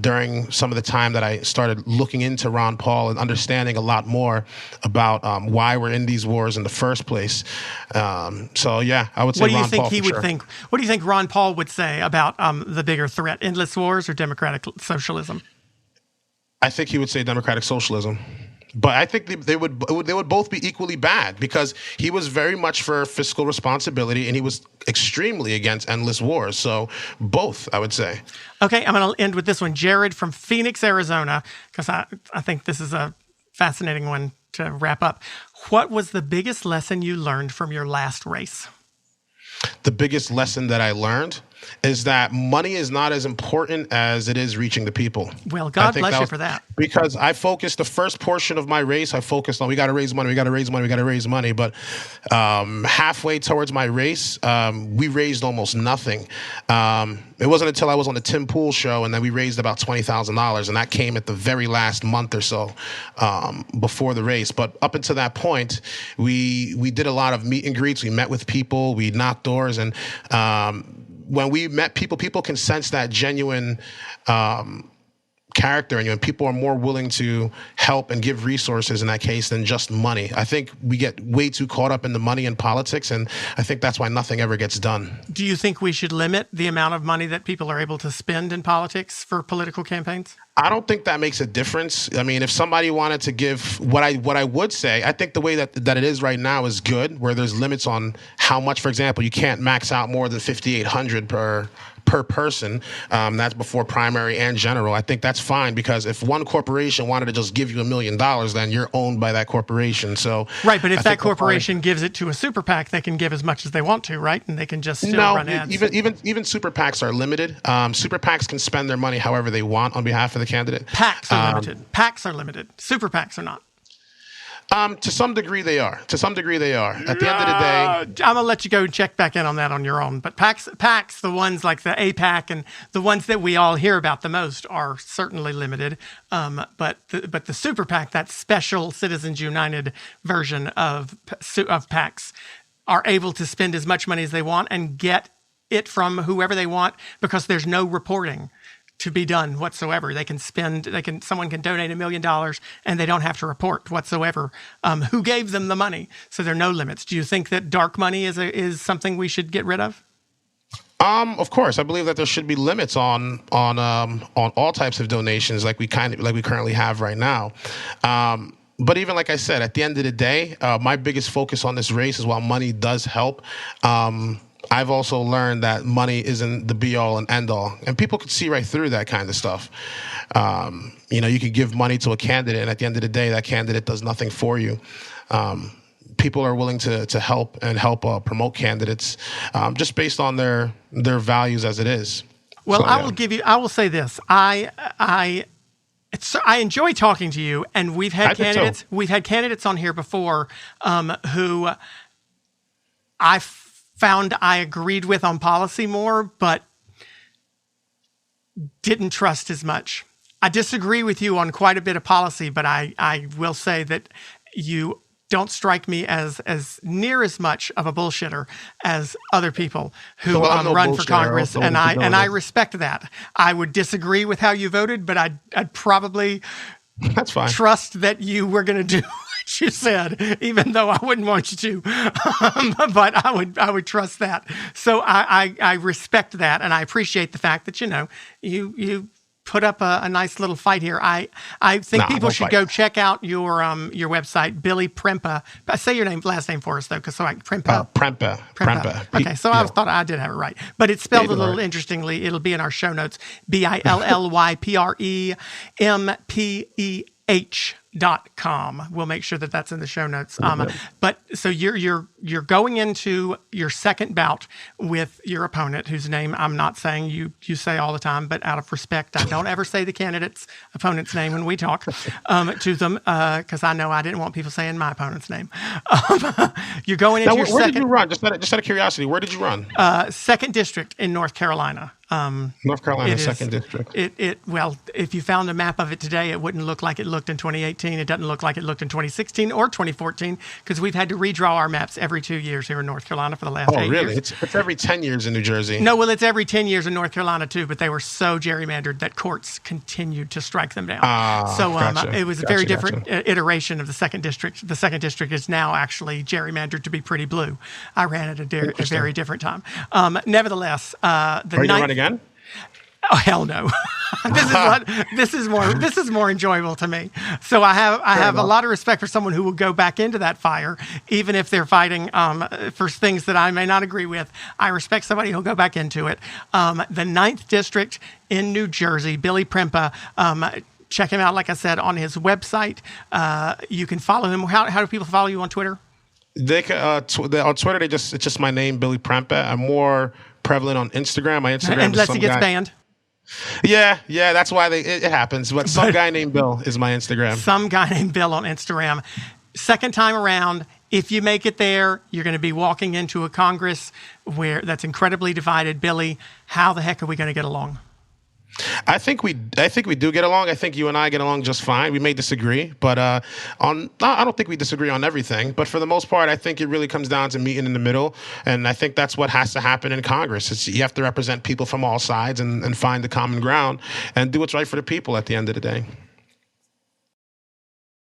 [SPEAKER 2] during some of the time that I started looking into Ron Paul and understanding a lot more about why we're in these wars in the first place. So yeah, I would say
[SPEAKER 1] What do you
[SPEAKER 2] Ron
[SPEAKER 1] think
[SPEAKER 2] Paul
[SPEAKER 1] he
[SPEAKER 2] for
[SPEAKER 1] would
[SPEAKER 2] sure.
[SPEAKER 1] think? What do you think Ron Paul would say about the bigger threat, endless wars or democratic socialism?
[SPEAKER 2] I think he would say democratic socialism. But I think they would both be equally bad, because he was very much for fiscal responsibility and he was extremely against endless wars. So both, I would say.
[SPEAKER 1] Okay, I'm going to end with this one. Jared from Phoenix, Arizona, because I think this is a fascinating one to wrap up. What was the biggest lesson you learned from your last race?
[SPEAKER 2] The biggest lesson that I learned is that money is not as important as it is reaching the people.
[SPEAKER 1] Well,
[SPEAKER 2] I
[SPEAKER 1] God
[SPEAKER 2] think
[SPEAKER 1] bless you
[SPEAKER 2] was-
[SPEAKER 1] for that.
[SPEAKER 2] Because I focused the first portion of my race, I focused on we got to raise money, we got to raise money, we got to raise money. But halfway towards my race, we raised almost nothing. It wasn't until I was on the Tim Pool show, and then we raised about $20,000, and that came at the very last month or so before the race. But up until that point, we did a lot of meet and greets. We met with people, we knocked doors, and when we met people, people can sense that genuine character in you, and people are more willing to help and give resources in that case than just money. I think we get way too caught up in the money and politics, and I think that's why nothing ever gets done.
[SPEAKER 1] Do you think we should limit the amount of money that people are able to spend in politics for political campaigns?
[SPEAKER 2] I don't think that makes a difference. I mean, if somebody wanted to give what I would say, I think the way that it is right now is good, where there's limits on how much. For example, you can't max out more than $5,800 per person. That's before primary and general. I think that's fine, because if one corporation wanted to just give you $1 million, then you're owned by that corporation. So
[SPEAKER 1] Right, but if
[SPEAKER 2] I
[SPEAKER 1] that
[SPEAKER 2] think
[SPEAKER 1] corporation gives it to a super PAC, they can give as much as they want to, right? And they can just still
[SPEAKER 2] no,
[SPEAKER 1] run ads.
[SPEAKER 2] even super PACs are limited. Super PACs can spend their money however they want on behalf of the candidate.
[SPEAKER 1] PACs are limited. PACs are limited. Super PACs are not.
[SPEAKER 2] To some degree, they are. At the end of the day,
[SPEAKER 1] I'm gonna let you go check back in on that on your own. But PACs, the ones like the APAC and the ones that we all hear about the most, are certainly limited. But the Super PAC, that special Citizens United version of PACs, are able to spend as much money as they want and get it from whoever they want, because there's no reporting to be done whatsoever. Someone can donate $1 million and they don't have to report whatsoever who gave them the money. So there are no limits. Do you think that dark money is something we should get rid of?
[SPEAKER 2] Of course, I believe that there should be limits on all types of donations, like we currently have right now. But even like I said, at the end of the day, my biggest focus on this race is, while money does help, I've also learned that money isn't the be-all and end-all. And people can see right through that kind of stuff. You could give money to a candidate, and at the end of the day, that candidate does nothing for you. People are willing to help promote candidates just based on their values as it is.
[SPEAKER 1] Well,
[SPEAKER 2] So, yeah.
[SPEAKER 1] I will say this. I enjoy talking to you, and we've had candidates on here before who I found I agreed with on policy more, but didn't trust as much. I disagree with you on quite a bit of policy, but I will say that you don't strike me as near as much of a bullshitter as other people who run for Congress, and I respect that. I would disagree with how you voted, but I'd probably
[SPEAKER 2] That's fine.
[SPEAKER 1] trust that you were going to do what you said, even though I wouldn't want you to. But I would trust that. So I respect that, and I appreciate the fact that you put up a nice little fight here. I think people should go check out your website, Billy Prempeh. Say your last name for us, though, because Prempeh.
[SPEAKER 2] Prempeh.
[SPEAKER 1] Okay, so I thought I did have it right, but it's spelled a little interestingly. It'll be in our show notes. BILLYPREMPEH. com. We'll make sure that that's in the show notes. But so you're going into your second bout with your opponent, whose name I'm not saying you say all the time, but out of respect, I don't ever say the candidate's opponent's name when we talk to them, because I know I didn't want people saying my opponent's name. You're going into your second.
[SPEAKER 2] Where did you run? Just out of curiosity, where did you run?
[SPEAKER 1] Second district in North Carolina.
[SPEAKER 2] North Carolina, second district.
[SPEAKER 1] Well, if you found a map of it today, it wouldn't look like it looked in 2018. It doesn't look like it looked in 2016 or 2014 because we've had to redraw our maps every 2 years here in North Carolina for the last 8 years. Oh,
[SPEAKER 2] really? It's every 10 years in New Jersey.
[SPEAKER 1] No, well, it's every 10 years in North Carolina too, but they were so gerrymandered that courts continued to strike them down.
[SPEAKER 2] Gotcha.
[SPEAKER 1] It was a very different iteration of the second district. The second district is now actually gerrymandered to be pretty blue. I ran at a very different time. Nevertheless,
[SPEAKER 2] Are you going to run again?
[SPEAKER 1] Oh hell no! This is more enjoyable to me. So I have a lot of respect for someone who will go back into that fire, even if they're fighting for things that I may not agree with. I respect somebody who'll go back into it. The 9th district in New Jersey, Billy Prempeh. Check him out, like I said, on his website. You can follow him. How do people follow you on Twitter?
[SPEAKER 2] They can, on Twitter. It's just my name, Billy Prempeh. I'm more prevalent on Instagram. My Instagram
[SPEAKER 1] unless he gets banned.
[SPEAKER 2] Yeah, that's why it happens. But some guy named Bill is my Instagram.
[SPEAKER 1] Some guy named Bill on Instagram. Second time around, if you make it there, you're going to be walking into a Congress that's incredibly divided. Billy, how the heck are we going to get along?
[SPEAKER 2] I think we do get along. I think you and I get along just fine. We may disagree, but I don't think we disagree on everything. But for the most part, I think it really comes down to meeting in the middle, and I think that's what has to happen in Congress. You have to represent people from all sides and find the common ground and do what's right for the people at the end of the day.